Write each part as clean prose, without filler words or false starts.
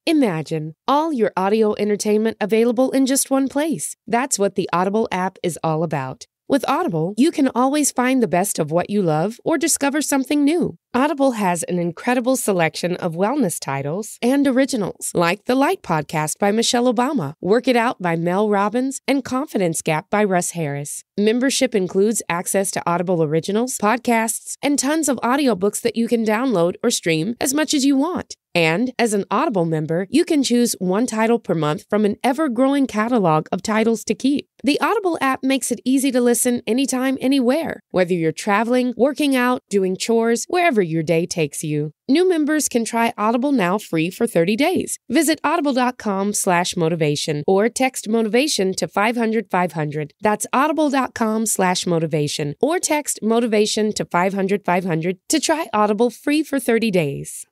Imagine all your audio entertainment available in just one place. That's what the Audible app is all about. With Audible, you can always find the best of what you love or discover something new. Audible has an incredible selection of wellness titles and originals, like The Light Podcast by Michelle Obama, Work It Out by Mel Robbins, and Confidence Gap by Russ Harris. Membership includes access to Audible originals, podcasts, and tons of audiobooks that you can download or stream as much as you want. And as an Audible member, you can choose one title per month from an ever-growing catalog of titles to keep. The Audible app makes it easy to listen anytime, anywhere, whether you're traveling, working out, doing chores, wherever your day takes you. New members can try Audible now free for 30 days. Visit audible.com/motivation or text motivation to 500-500. That's audible.com/motivation or text motivation to 500-500 to try Audible free for 30 days.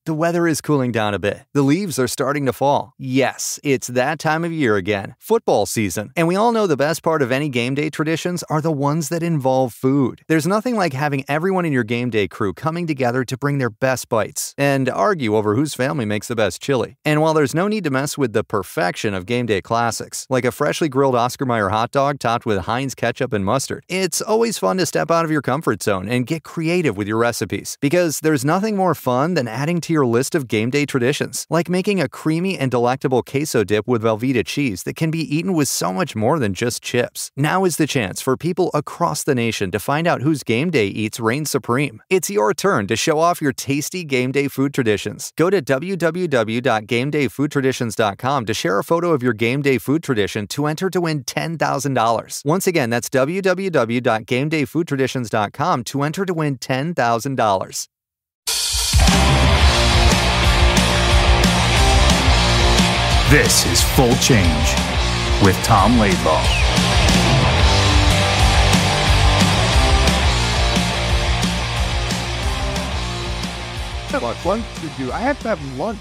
The weather is cooling down a bit. The leaves are starting to fall. Yes, it's that time of year again, football season. And we all know the best part of any game day traditions are the ones that involve food. There's nothing like having everyone in your game day crew coming together to bring their best bites and argue over whose family makes the best chili. And while there's no need to mess with the perfection of game day classics, like a freshly grilled Oscar Mayer hot dog topped with Heinz ketchup and mustard, it's always fun to step out of your comfort zone and get creative with your recipes. Because there's nothing more fun than adding to your list of game day traditions, like making a creamy and delectable queso dip with Velveeta cheese that can be eaten with so much more than just chips. Now is the chance for people across the nation to find out whose game day eats reign supreme. It's your turn to show off your tasty game day food traditions. Go to www.gamedayfoodtraditions.com to share a photo of your game day food tradition to enter to win $10,000. Once again, that's www.gamedayfoodtraditions.com to enter to win $10,000. This is Full Change with Tom Laidlaw. Lunch to do. I have to have lunch.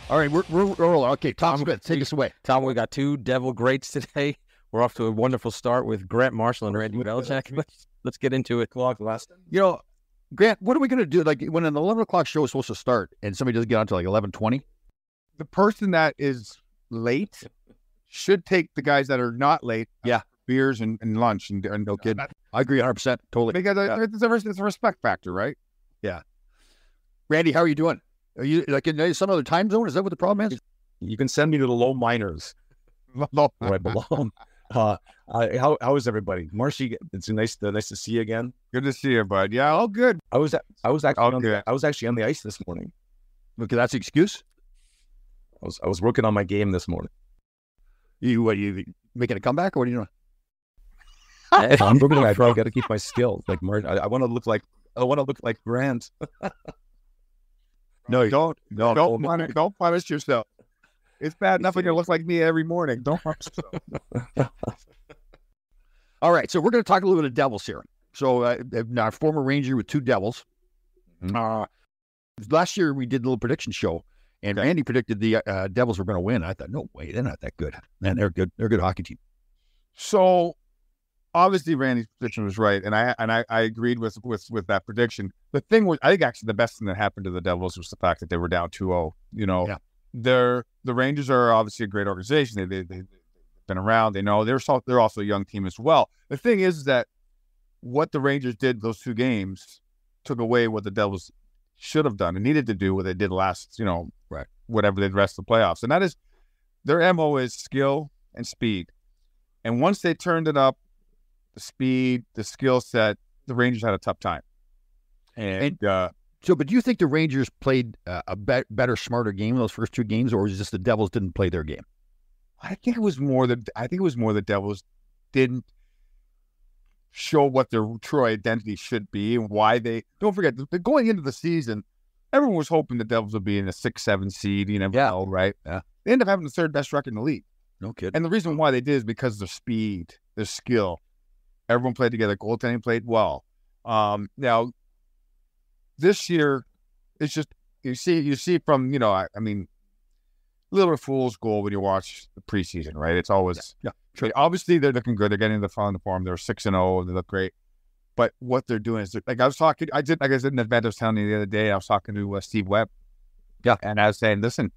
All right, we're rolling. Okay, Tom's good. Take us away. Tom, we got two Devil greats today. We're off to a wonderful start with Grant Marshall and Randy Velischek. Let's get into it. You know, Grant, what are we going to do? Like when an 11 o'clock show is supposed to start and somebody doesn't get on to like 11:20? The person that is late should take the guys that are not late. Beers and lunch and no kid. I agree 100%. Totally. Because it's a respect factor, right? Yeah. Randy, how are you doing? Are you like in some other time zone? Is that what the problem is? You can send me to the low minors where I belong. How is everybody? Marshy, it's nice to see you again. Good to see you, bud. Yeah, all good. I was actually on the ice this morning. Okay, that's the excuse. I was working on my game this morning. You making a comeback or what are you doing? I'm working on my pro. I got to keep my skills. Like I want to look like Grant. No, don't punish yourself. It's bad enough when you look like me every morning. Don't punish yourself. All right, so we're going to talk a little bit of Devils here. So our former Ranger with two Devils. Last year we did a little prediction show. And Randy predicted the Devils were going to win. I thought, no way, they're not that good. Man, they're good. They're a good hockey team. So, obviously, Randy's prediction was right, and I agreed with that prediction. The thing was, I think actually the best thing that happened to the Devils was the fact that they were down 2-0. You know, the Rangers are obviously a great organization. They've been around. They know they're also a young team as well. The thing is that what the Rangers did those two games took away what the Devils should have done and needed to do what they did last, whatever they did the rest of the playoffs. And that is, their MO is skill and speed. And once they turned it up, the speed, the skill set, the Rangers had a tough time. But do you think the Rangers played a better, smarter game in those first two games, or was it just the Devils didn't play their game? I think it was more the Devils didn't show what their true identity should be and why they don't forget going into the season, everyone was hoping the Devils would be in a 6-7 seed, right? Yeah. They ended up having the third best record in the league. No kidding. And the reason why they did is because of their speed, their skill. Everyone played together. Goaltending played well. Now this year it's just you see from a little bit of fool's gold when you watch the preseason, right? It's always obviously they're looking good. They're getting the form. They're 6-0. They look great. But what they're doing is I said in the event I was telling you the other day, I was talking to Steve Webb, Yeah. And I was saying, listen,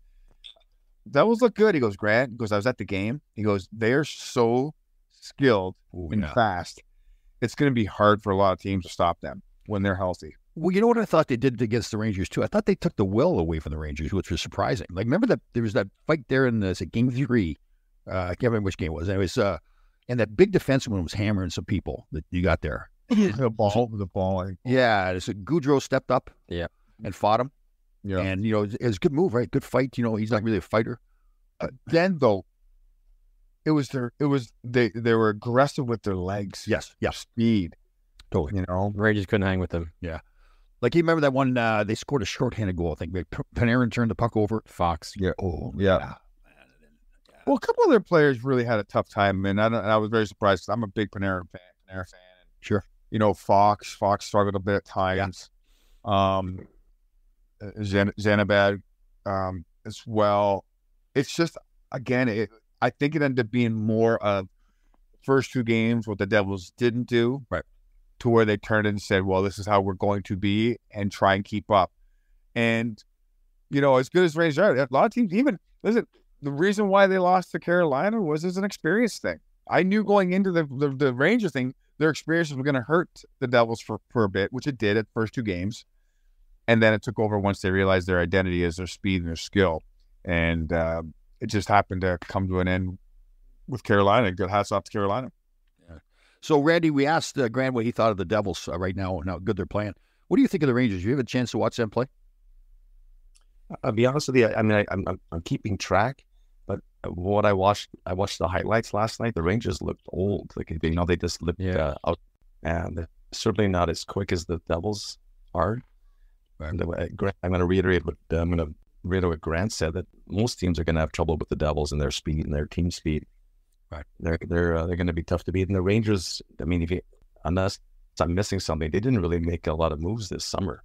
Devils look good. He goes, Grant, he goes, I was at the game. He goes, they're so skilled and fast. It's going to be hard for a lot of teams to stop them when they're healthy. Well, you know what I thought they did against the Rangers, too? I thought they took the will away from the Rangers, which was surprising. Like, remember that there was that fight there in game 3. I can't remember which game it was. Anyways, and that big defenseman was hammering some people that you got there. The ball. Yeah, so Goudreau stepped up and fought him. Yeah. And, it was a good move, right? Good fight. He's not really a fighter. Then, though, they were aggressive with their legs. Yes. Speed. Totally. Rangers couldn't hang with them. Yeah. Like, you remember that one, they scored a shorthanded goal, I think. Panarin turned the puck over. Fox. Yeah. Oh, yeah. Well, a couple other players really had a tough time, and I was very surprised because I'm a big Panarin fan. Sure. Fox struggled a bit at times. Yeah. Zanabad as well. It's just, again, I think it ended up being more of first 2 games what the Devils didn't do, right, to where they turned and said, well, this is how we're going to be and try and keep up. And, as good as Rangers are, a lot of teams, even, listen, the reason why they lost to Carolina was as an experience thing. I knew going into the Rangers thing, their experience was going to hurt the Devils for a bit, which it did at the first 2 games. And then it took over once they realized their identity is their speed and their skill. And it just happened to come to an end with Carolina. Good hats off to Carolina. Yeah. So, Randy, we asked Grant what he thought of the Devils right now and how good they're playing. What do you think of the Rangers? You have a chance to watch them play? I'll be honest with you. I mean, I'm keeping track, but what I watched the highlights last night. The Rangers looked old. Like, they just looked out, and certainly not as quick as the Devils are. Right. I'm going to reiterate what Grant said, that most teams are going to have trouble with the Devils and their speed and their team speed. Right. They're going to be tough to beat. And the Rangers, I mean, unless I'm missing something, they didn't really make a lot of moves this summer.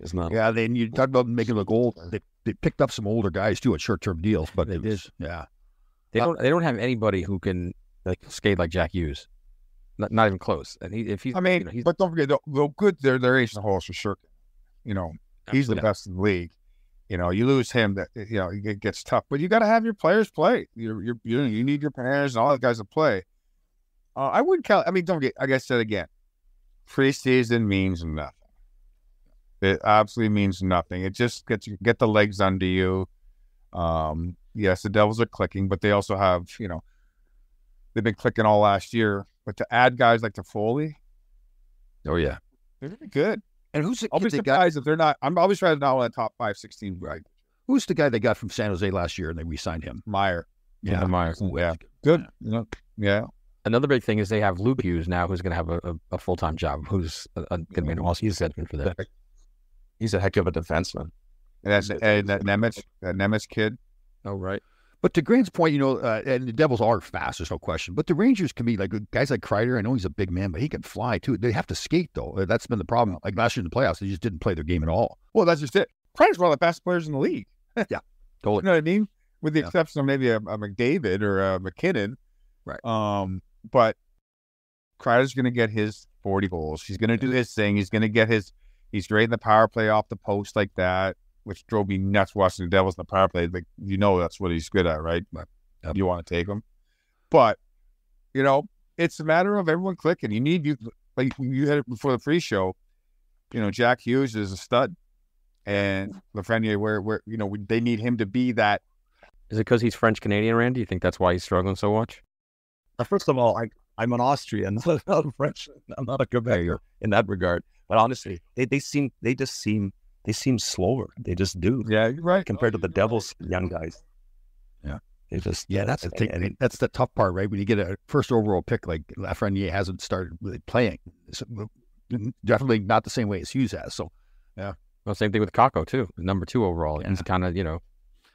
It's not. Yeah, then you talk about making them look old. They picked up some older guys too at short-term deals, but they did. Yeah. They don't have anybody who can skate like Jack Hughes. Not even close. And but don't forget, they're good. They're ace in the holes for sure. He's the best in the league. You lose him, it gets tough. But you got to have your players play. You need your players and all the guys to play. I wouldn't count. I mean, don't forget. Like I said again, preseason means nothing. It absolutely means nothing. It just get the legs under you. Yes, the Devils are clicking, but they also have they've been clicking all last year. But to add guys like Toffoli, oh yeah, they're really good. And who's the I'll be surprised if they're not. I'm always trying to not on the top 5, 16. Right? Who's the guy they got from San Jose last year and they re-signed him? Meyer. Yeah, Meyer. Yeah, good. Yeah. Another big thing is they have Luke Hughes now, who's going to have a full-time job. Who's going to be an awesome defenseman for them. He's a heck of a defenseman. And that Nemec kid. Oh right. But to Grant's point, and the Devils are fast, there's no question. But the Rangers can be like guys like Kreider. I know he's a big man, but he can fly too. They have to skate though. That's been the problem. Like last year in the playoffs, they just didn't play their game at all. Well, that's just it. Kreider's one of the best players in the league. Yeah, totally. You know what I mean? With the exception of maybe a McDavid or a McKinnon. Right. But Kreider's going to get his 40 goals. He's going to do his thing. He's going to get he's great in the power play off the post like that, which drove me nuts watching the Devils in the power play. Like, that's what he's good at, right? Yep. You want to take him. But, it's a matter of everyone clicking. Like you had it before the pre-show, Jack Hughes is a stud. And Lafreniere, where they need him to be that. Is it because he's French-Canadian, Randy? You think that's why he's struggling so much? First of all, I'm an Austrian, not a French. I'm not a Quebecer in that regard. But honestly, they seem slower. They just do. Yeah, you're right. Compared to the Devils' young guys. Yeah. They just that's the thing. That's the tough part, right? When you get a first overall pick, like Lafreniere hasn't started really playing. It's definitely not the same way as Hughes has. So, yeah. Well, same thing with Kakko too. Number 2 overall. He's kind of,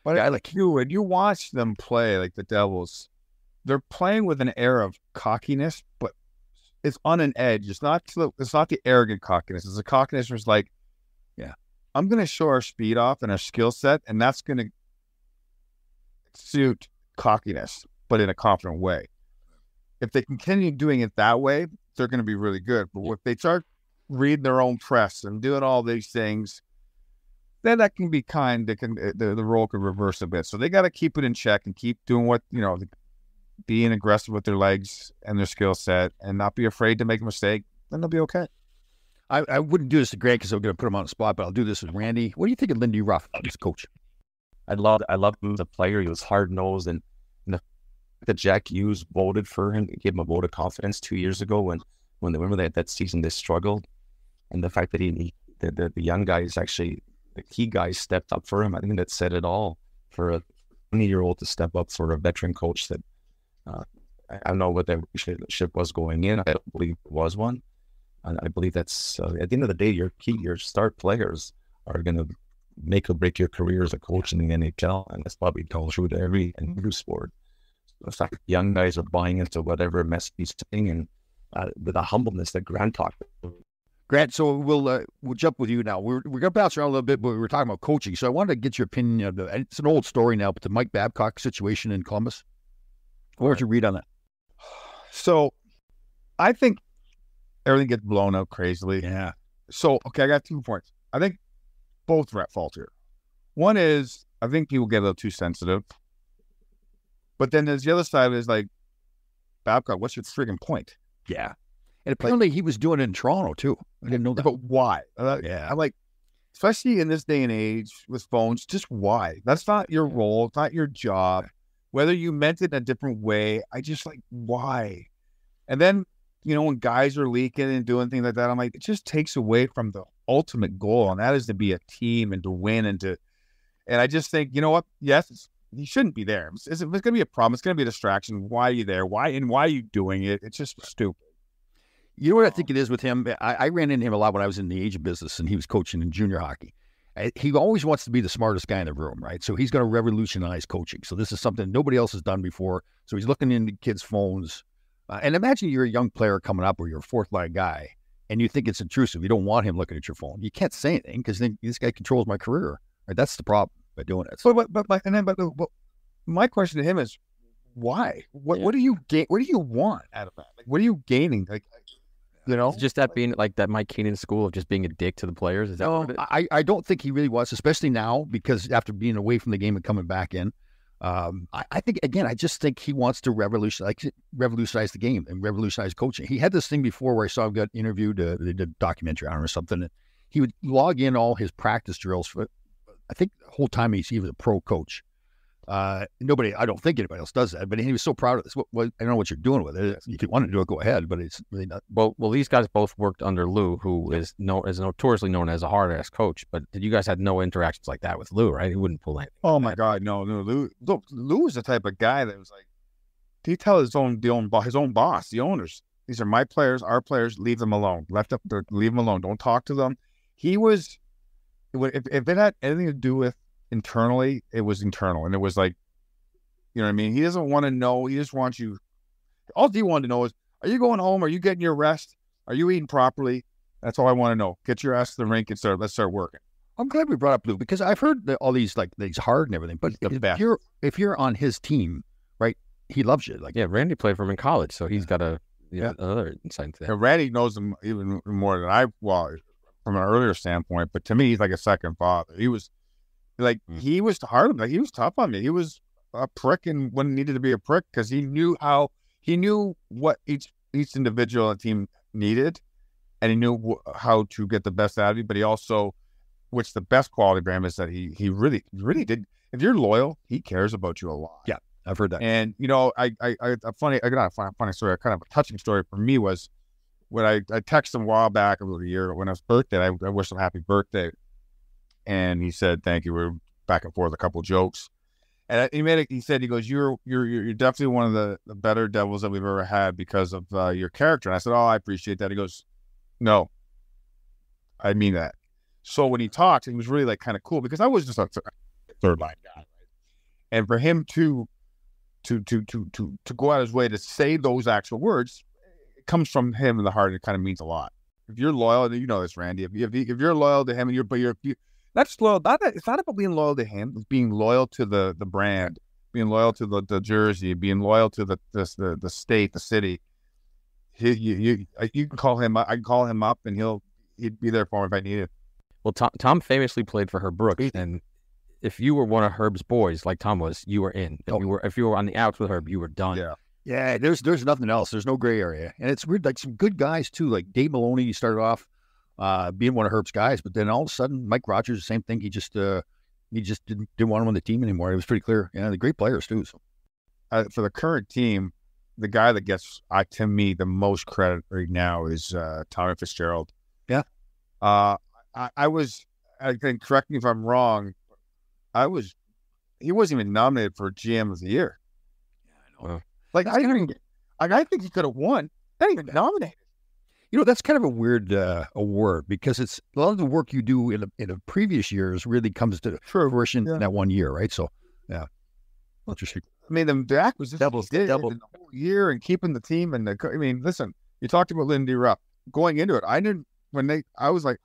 But guy like you, when you watch them play like the Devils, they're playing with an air of cockiness, but it's on an edge. It's not the arrogant cockiness. It's a cockiness where it's like, I'm going to show our speed off and our skill set, and that's going to suit cockiness, but in a confident way. If they continue doing it that way, they're going to be really good. But if they start reading their own press and doing all these things, then that can be kind. The role could reverse a bit. So they got to keep it in check and keep doing what, being aggressive with their legs and their skill set, and not be afraid to make a mistake. Then they'll be okay. I wouldn't do this to Greg because I'm going to put him on the spot, but I'll do this with Randy. What do you think of Lindy Ruff as coach? I loved him as a player. He was hard nosed, and the Jack Hughes voted for him, gave him a vote of confidence 2 years ago when they remember that season they struggled, and the fact that the young guys actually, the key guys stepped up for him. I think that said it all for a 20-year-old to step up for a veteran coach that I don't know what their relationship was going in. I don't believe it was one. And I believe that's at the end of the day, your star players are going to make or break your career as a coach in the NHL, and that's probably true to every sport. The fact that young guys are buying into whatever mess he's saying, and with the humbleness that Grant talked about. Grant, so we'll jump with you now. We're going to bounce around a little bit, but we were talking about coaching. So I wanted to get your opinion of it's an old story now, but the Mike Babcock situation in Columbus. What would you read on that? So I think everything gets blown up crazily. Yeah. So, okay, I got 2 points. I think both are at fault here. One is, I think people get a little too sensitive. But then there's the other side is like, Babcock, what's your friggin' point? Yeah. And apparently he was doing it in Toronto too. I didn't know that. But why? Yeah. I'm like, especially in this day and age with phones, just why? That's not your role. It's not your job. Whether you meant it in a different way, I just like, why? And then, when guys are leaking and doing things like that, I'm like, it just takes away from the ultimate goal, and that is to be a team and to win and I just think, you know what? Yes, he shouldn't be there. It's going to be a problem. It's going to be a distraction. Why are you there? Why are you doing it? It's just stupid. You know what I think it is with him? I ran into him a lot when I was in the Asian business, and he was coaching in junior hockey. He always wants to be the smartest guy in the room, right? So he's going to revolutionize coaching. So this is something nobody else has done before. So he's looking into kids' phones. And imagine you're a young player coming up or you're a fourth-line guy, and you think it's intrusive. You don't want him looking at your phone. You can't say anything because then this guy controls my career. Right? That's the problem by doing it. So, but my question to him is, why? What do you gain? What do you want out of that? Like, what are you gaining? Like, It's just that being like that Mike Keenan school of just being a dick to the players. Is that what it is? I don't think he really was, especially now because after being away from the game and coming back in. I think, again, I just think he wants to revolutionize the game and revolutionize coaching. He had this thing before where I saw him got interviewed, they did a documentary on him or something. And he would log in all his practice drills for, I think the whole time he was a pro coach. I don't think anybody else does that, but he was so proud of this. I don't know what you're doing with it. If you want to do it, go ahead, but it's really not. Well, these guys both worked under Lou, who is notoriously known as a hard-ass coach, but you guys had no interactions like that with Lou, right? He wouldn't pull anything. Oh, my God, no. Lou was the type of guy that was like, he tell his own boss, the owners, these are my players, our players, leave them alone. Leave them alone. Don't talk to them. He was, if it had anything to do with internally, it was internal, and it was like, you know what I mean? He doesn't want to know. He just wants you. All he wanted to know is, are you going home? Are you getting your rest? Are you eating properly? That's all I want to know. Get your ass to the rink and let's start working. I'm glad we brought up Lou because I've heard all these like he's hard and everything, but if you're on his team, right? He loves you. Like, yeah, Randy played for him in college, so he's got another insight into that. And Randy knows him even more than from an earlier standpoint. But to me, he's like a second father. He was. Like, he was hard. Like, he was tough on me. He was a prick and when needed to be a prick because he knew what each individual on the team needed, and he knew how to get the best out of you. But he also, which the best quality of him is that he really did. If you're loyal, he cares about you a lot. Yeah, I've heard that. And I got a funny story. Kind of a touching story for me was when I texted him a while back over the year when it was birthday. I wished him happy birthday. And he said, thank you. We're back and forth, a couple of jokes. And he said, he goes, you're definitely one of the better Devils that we've ever had because of your character. And I said, oh, I appreciate that. He goes, no, I mean that. So when he talked, it was really like kind of cool because I was just a third line guy. Right? And for him to go out his way to say those actual words, it comes from him in the heart. It kind of means a lot. If you're loyal, you know this, Randy, if you're loyal to him and you're that's loyal. It's not about being loyal to him. It's being loyal to the brand, being loyal to the jersey, being loyal to the state, the city. You can call him. I can call him up, and he'd be there for me if I need it. Well, Tom famously played for Herb Brooks, and if you were one of Herb's boys, like Tom was, you were in. If you were on the outs with Herb, you were done. Yeah. Yeah, there's nothing else. There's no gray area. And it's weird, like some good guys too, like Dave Maloney, he started off being one of Herb's guys, but then all of a sudden, Mike Rogers, the same thing. He just didn't want him on the team anymore. It was pretty clear. Yeah, the great players too. So. For the current team, the guy that gets, to me, the most credit right now is Tommy Fitzgerald. Yeah. I think, correct me if I'm wrong, he wasn't even nominated for GM of the Year. Yeah, I know. I think he could have won. Not even nominated. You know, that's kind of a weird award because it's a lot of the work you do in the previous years really comes to fruition in that one year, right? So, yeah. Interesting. I mean, the acquisition in the whole year and keeping the team listen, you talked about Lindy Rupp. Going into it, I was like,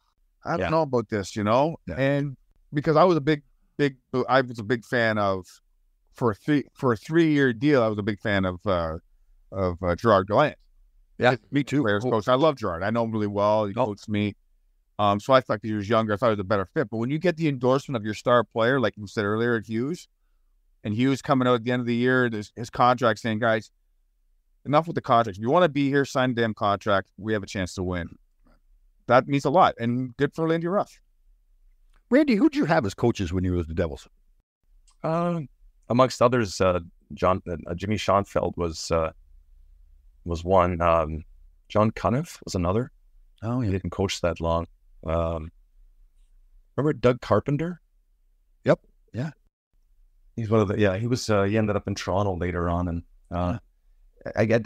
I don't know about this, Yeah. And because I was a big fan of, for a 3-year deal, I was a big fan of Gerard Gallant. Yeah, me too. Players coach. I love Gerard. I know him really well. He coached me. So I thought he was younger. I thought he was a better fit. But when you get the endorsement of your star player, like you said earlier at Hughes, and Hughes coming out at the end of the year, his contract saying, guys, enough with the contract. If you want to be here, sign a damn contract. We have a chance to win. That means a lot. And good for Lindy Ruff. Randy, who'd you have as coaches when you were with the Devils? Amongst others, Jimmy Schoenfeld was one. John Cuniff was another. Oh, yeah. He didn't coach that long. Remember Doug Carpenter? Yep. Yeah. He's one of the, he was, he ended up in Toronto later on. And I get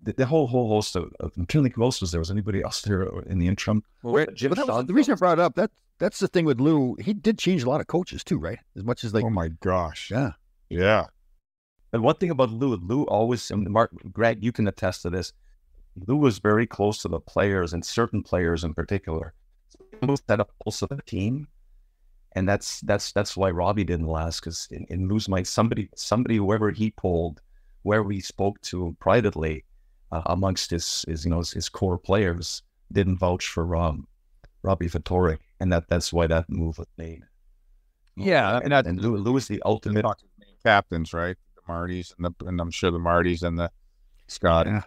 the whole host of, I'm trying to think who else was there. Was anybody else there in the interim? Well, the reason I brought it up, that's the thing with Lou. He did change a lot of coaches too, right? As much as like, oh my gosh. Yeah. Yeah. And one thing about Lou always, and Greg, you can attest to this, Lou was very close to the players and certain players in particular. Lou set up also the team. And that's why Robbie didn't last, because in Lou's mind, somebody, whoever he polled, wherever he spoke to privately, amongst his core players, didn't vouch for Robbie Fatorik, and that's why that move was made. Yeah, and Lou is the ultimate captains, right? The Martys and I'm sure the Martys and the Scott. Yeah.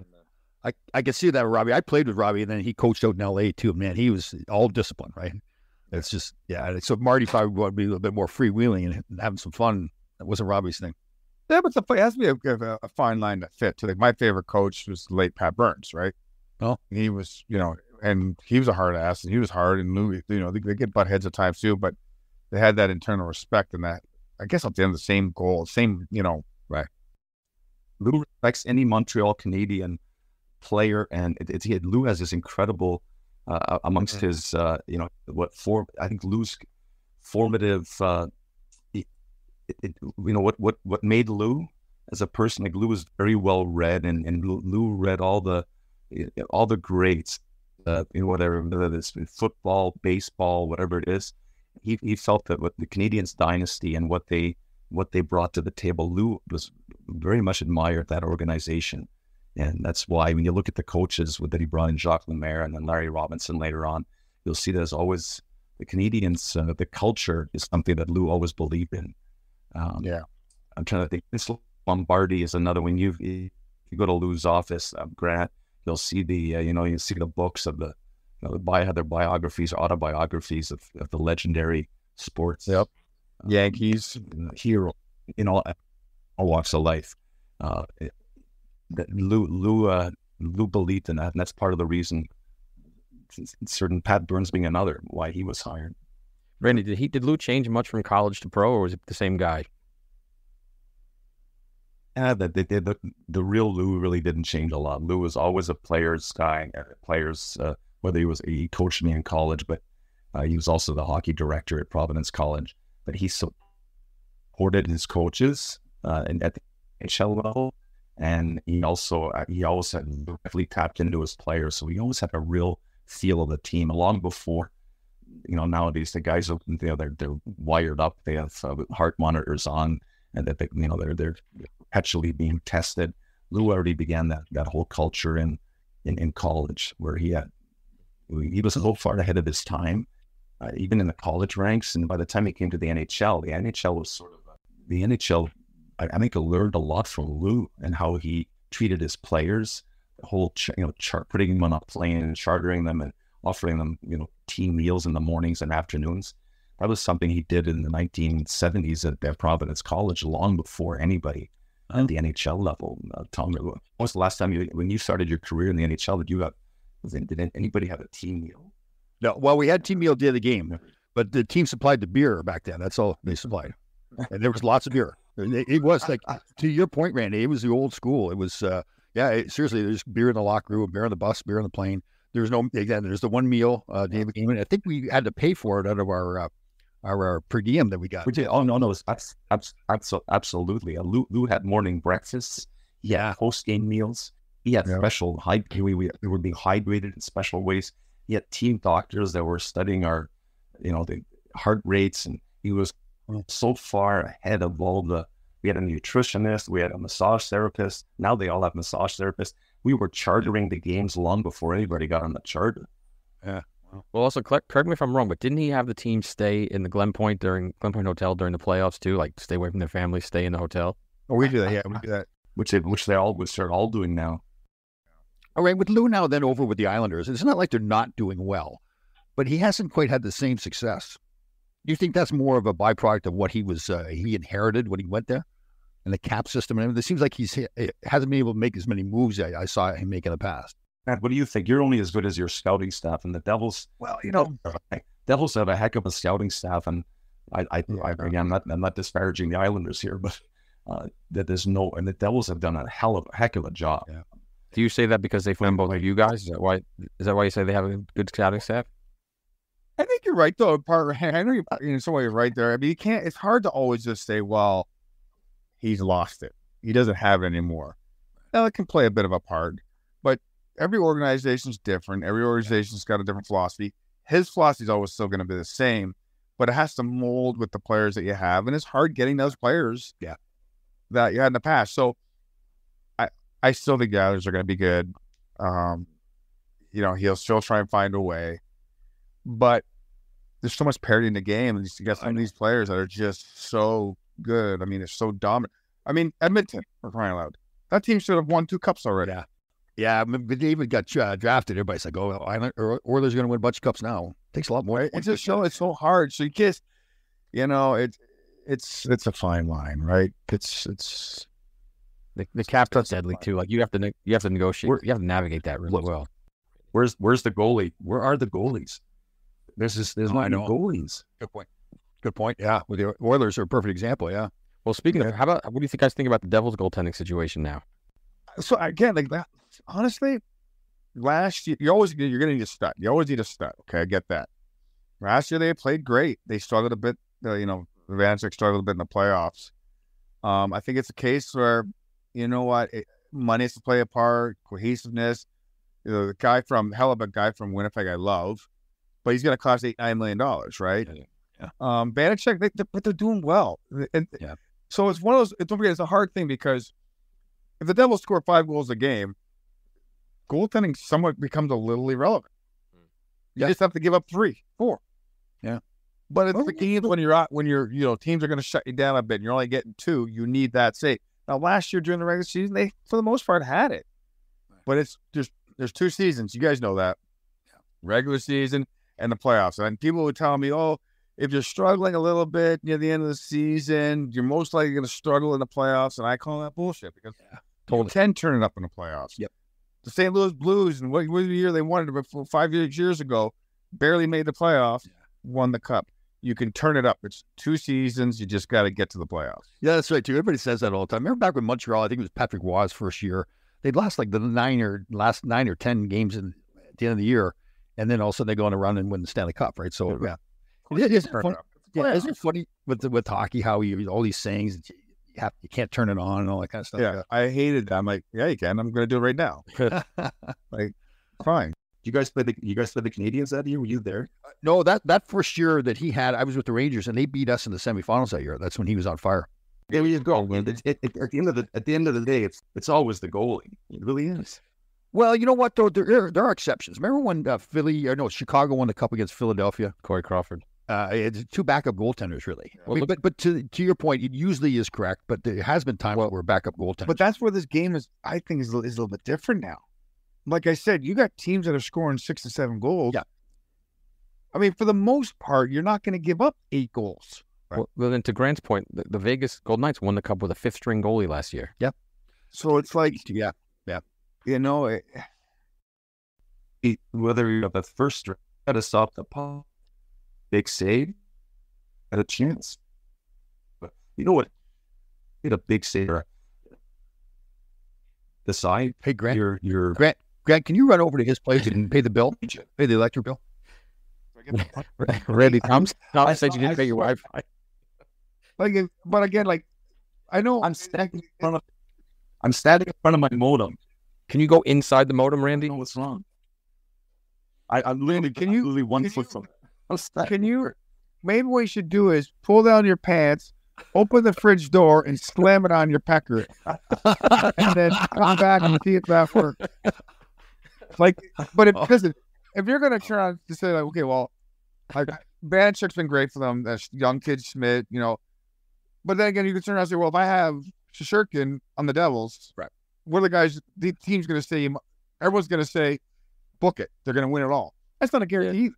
I can see that with Robbie. I played with Robbie, and then he coached out in L.A. too. Man, he was all discipline, right? It's just, so Marty probably would be a little bit more freewheeling and having some fun. That wasn't Robbie's thing. Yeah, but it has to be a fine line to fit. Like my favorite coach was the late Pat Burns, right? Oh, he was, and he was a hard ass, and he was hard. And Lou, they get butt heads at times too, but they had that internal respect and that, I guess, at the end, the same goal, right. Lou respects any Montreal Canadian player, and Lou has this incredible. Amongst his, I think Lou's formative, what made Lou as a person, like Lou was very well read, and Lou read all the greats, whether it's football, baseball, whatever it is. He felt that what the Canadiens dynasty and what they brought to the table, Lou was very much admired that organization. And that's why when you look at the coaches that he brought in, Jacques Lemaire and then Larry Robinson later on, you'll see there's always the Canadians, the culture is something that Lou always believed in. I'm trying to think. Vince Lombardi is another one. If you go to Lou's office, Grant, you'll see you see the books of their biographies or autobiographies of the legendary sports. Yep. Yankees, hero in all walks of life. That Lou believed in that, and that's part of the reason. Certain Pat Burns being another, why he was hired. Randy, did Lou change much from college to pro, or was it the same guy? The real Lou really didn't change a lot. Lou was always a player's guy. Whether he coached me in college, but he was also the hockey director at Providence College. But he supported his coaches and at the NHL level. And he always had definitely tapped into his players, so he always had a real feel of the team. Long before, nowadays the guys are they're wired up. They have heart monitors on, and that they're perpetually being tested. Lou already began that whole culture in college, where he was so far ahead of his time. even in the college ranks. And by the time he came to the NHL was sort of the NHL. I think I learned a lot from Lou and how he treated his players. The whole putting them on a plane and chartering them and offering them team meals in the mornings and afternoons. That was something he did in the 1970s at Providence College, long before anybody at the NHL level. Tom, when was the last time when you started your career in the NHL, did anybody have a team meal? No, well, we had team meal day of the game, but the team supplied the beer back then. That's all they supplied. And there was lots of beer. It was like, to your point, Randy, it was the old school. It was, seriously, there's beer in the locker room, beer on the bus, beer on the plane. There's the one meal day of the game. And I think we had to pay for it out of our per diem that we got. We did. Oh, no, absolutely. Lou had morning breakfasts. He had post-game meals. He had special, we were being hydrated in special ways. He had team doctors that were studying our, the heart rates, and he was so far ahead of we had a nutritionist, we had a massage therapist. Now they all have massage therapists. We were chartering the games long before anybody got on the charter. Yeah. Well, also, correct me if I'm wrong, but didn't he have the team stay in the Glen Point Hotel during the playoffs too? Like, stay away from their family, stay in the hotel? Oh, we do that. Yeah, we do that. Which they're all doing now. All right, with Lou now then over with the Islanders, it's not like they're not doing well, but he hasn't quite had the same success. Do you think that's more of a byproduct of what he inherited when he went there, and the cap system and everything? It seems like he hasn't been able to make as many moves I saw him make in the past. Matt, what do you think? You're only as good as your scouting staff, and the Devils. Well, Devils have a heck of a scouting staff, and I'm not disparaging the Islanders here, but that and the Devils have done a heck of a job. Yeah. Do you say that because they found both of you guys? Is that why you say they have a good scouting staff? I think you're right, though. I know you're in some way right there. I mean, it's hard to always just say, well, he's lost it. He doesn't have it anymore. Now, it can play a bit of a part, but every organization's different. Every organization's got a different philosophy. His philosophy is always still going to be the same, but it has to mold with the players that you have, and it's hard getting those players that you had in the past. So I still think the Islanders are going to be good. He'll still try and find a way. But there's so much parity in the game, and you got some of these players that are just so good. I mean, they're so dominant. I mean, Edmonton, for crying out loud. That team should have won 2 cups already. Yeah, but they even got drafted. Everybody's like, oh, Oilers are going to win a bunch of cups now. It takes a lot more. It's just it's so hard. So you just, it's a fine line, right? It's the cap is deadly too. Like you have to negotiate. You have to navigate that really well. Where's the goalie? Where are the goalies? There's not any goalies. Good point. Yeah, with the Oilers are a perfect example. Yeah. Well, speaking of, what do you guys think about the Devils' goaltending situation now? So again, like that. Honestly, last year you're going to need a stud. You always need a stud. Okay, I get that. Last year they played great. They struggled a bit. Velischek struggled a bit in the playoffs. I think it's a case where money has to play a part, cohesiveness. The guy from Winnipeg, I love, but he's going to cost $8-9 million, right? Yeah. Velischek, but they're doing well. So it's one of those. Don't forget, it's a hard thing because if the Devils score 5 goals a game, goaltending somewhat becomes a little irrelevant. You just have to give up 3, 4. Yeah. But it's the games when you're teams are going to shut you down a bit and you're only getting 2, you need that save. Now, last year during the regular season, they, for the most part, had it. But it's just, there's 2 seasons. You guys know that. Regular season and the playoffs. And people would tell me, oh, if you're struggling a little bit near the end of the season, you're most likely going to struggle in the playoffs. And I call that bullshit because you can turn it up in the playoffs. Yep. The St. Louis Blues, and what was the year they won it before 5 years ago, barely made the playoffs, won the cup. You can turn it up. It's 2 seasons. You just got to get to the playoffs. Yeah, that's right, too. Everybody says that all the time. Remember back with Montreal, I think it was Patrick Roy's first year. They'd lost like the last 9 or 10 games at the end of the year, and then all of a sudden they go on a run and win the Stanley Cup, right? So, isn't it funny with hockey how all these sayings, you can't turn it on and all that kind of stuff? Yeah, I hated that. I'm like, yeah, you can. I'm going to do it right now. Like, fine. You guys play the Canadians that year? Were you there? No, that first year that he had, I was with the Rangers, and they beat us in the semifinals that year. That's when he was on fire. There you go. At the end of the day, it's always the goalie. It really is. Well, you know what, though? There are exceptions. Remember when Chicago won the Cup against Philadelphia? Corey Crawford. It's 2 backup goaltenders, really. Well, but to your point, it usually is correct, but there has been times where backup goaltenders. But that's where this game is, I think, is a little bit different now. Like I said, you got teams that are scoring 6 to 7 goals. Yeah. I mean, for the most part, you're not going to give up 8 goals. Right? Well, then to Grant's point, the Vegas Golden Knights won the Cup with a 5th-string goalie last year. Yep. So it's like, you know, whether you're the first string, got to stop the puck, big save, at a chance. But you know what? Hit a big save. The side. Hey, Grant. You're Grant, can you run over to his place and pay the bill? Pay the electric bill? Randy, Tom said you didn't pay your Wi-Fi. But again, like, I know I'm standing in front of my modem. Can you go inside the modem, Randy? I don't know what's wrong. I'm literally 1 foot from it. Can you? Maybe what you should do is pull down your pants, open the fridge door, and slam it on your pecker, and then come back and see if that works. Like, but if you're gonna try to say like, okay, well, like Velischek's been great for them. That's young kid Schmidt, you know. But then again, you can turn around and say, well, if I have Shesterkin on the Devils, right? What are the guys? The team's gonna say, everyone's gonna say, book it. They're gonna win it all. That's not a guarantee.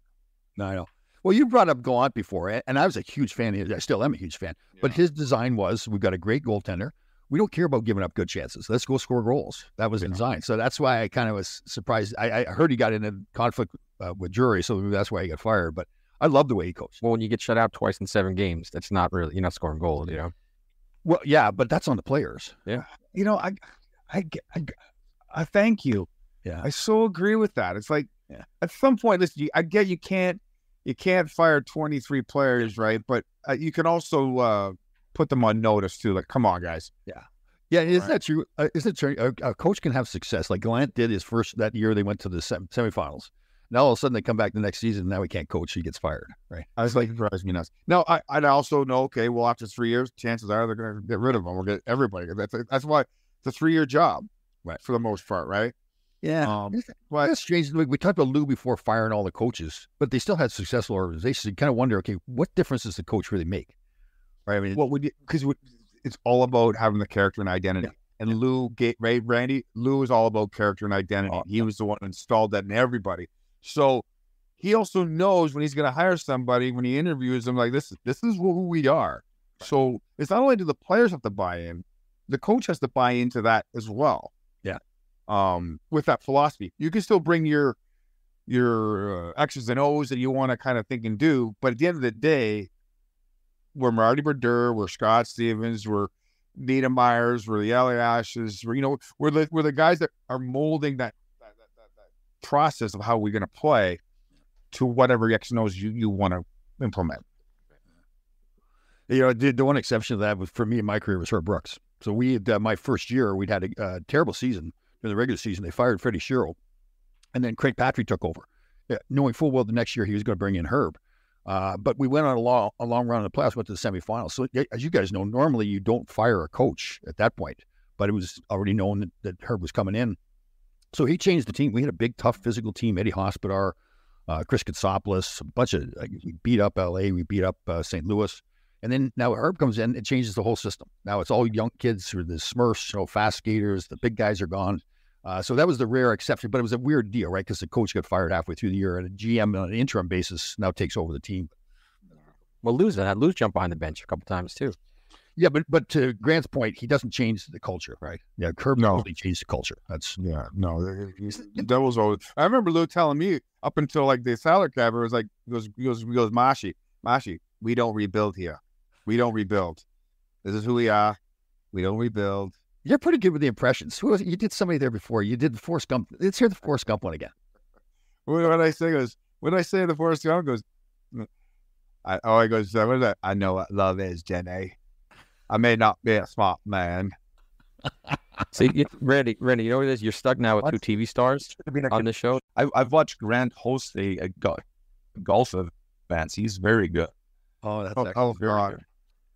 No, I know. Well, you brought up Gallant before, and I was a huge fan. I still am a huge fan. Yeah. But his design was, we've got a great goaltender. We don't care about giving up good chances. Let's go score goals. That was the design. So that's why I kind of was surprised. I heard he got in a conflict with Drury, so that's why he got fired. But I love the way he coached. Well, when you get shut out twice in 7 games, that's not really, you're not scoring goals, you know? Well, yeah, but that's on the players. Yeah. You know, I thank you. Yeah. I so agree with that. It's like, at some point, listen, I get you can't fire 23 players, right? But you can also put them on notice too. Like, come on, guys. Yeah. Isn't that true? Isn't it true? A coach can have success. Like Gallant did his first that year. They went to the semifinals. Now all of a sudden they come back the next season. Now he can't coach. He gets fired. Right? I was like, it drives me nuts. No, I also know. Okay, well, after 3 years, chances are they're going to get rid of them. We'll get everybody. That's why it's a 3-year job, right? For the most part, right? Yeah. But that's strange. We talked about Lou before firing all the coaches, but they still had successful organizations. You kind of wonder, okay, what difference does the coach really make? Right? I mean, because it's all about having the character and identity. Yeah. And Randy, Lou is all about character and identity. He was the one who installed that in everybody. So he also knows when he's going to hire somebody, when he interviews them, like, this is who we are. So it's not only do the players have to buy in, the coach has to buy into that as well. Yeah. With that philosophy, you can still bring your X's and O's that you want to kind of think and do, but at the end of the day, we're Marty Brodeur, we're Scott Stevens, we're Niedermeyers, we're the LA Ashes, we're the guys that are molding that process of how we're going to play to whatever X and O's you want to implement. The one exception to that was for me in my career was Herb Brooks. So we had my first year, we'd had a terrible season. In the regular season, they fired Freddie Shero, and then Craig Patrick took over, knowing full well the next year he was going to bring in Herb. But we went on a long run in the playoffs, went to the semifinals. So as you guys know, normally you don't fire a coach at that point, but it was already known that Herb was coming in. So he changed the team. We had a big, tough, physical team. Eddie Hospodar, Chris Katsopoulos, a bunch of we beat up LA, we beat up St. Louis. And then now Herb comes in, it changes the whole system. Now it's all young kids who are the Smurfs, fast skaters. The big guys are gone. So that was the rare exception, but it was a weird deal, right? Because the coach got fired halfway through the year, and a GM on an interim basis now takes over the team. Well, Lou's jumped behind the bench a couple times too. Yeah, but to Grant's point, he doesn't change the culture, right? Yeah, Herb totally changed the culture. The Devils always. I remember Lou telling me up until like the salary cap, it was like he goes, Mashi, we don't rebuild here. We don't rebuild. This is who we are. We don't rebuild. You're pretty good with the impressions. Who was it? You did somebody there before. You did the Forrest Gump. Let's hear the Forrest Gump one again. What I say the Forrest Gump goes, what is that? I know what love is, Jenny. I may not be a smart man. See, Randy, you know what it is? You're stuck now with 2 TV stars on this show. I've watched Grant host a golf events. He's very good. Oh, that's excellent. God.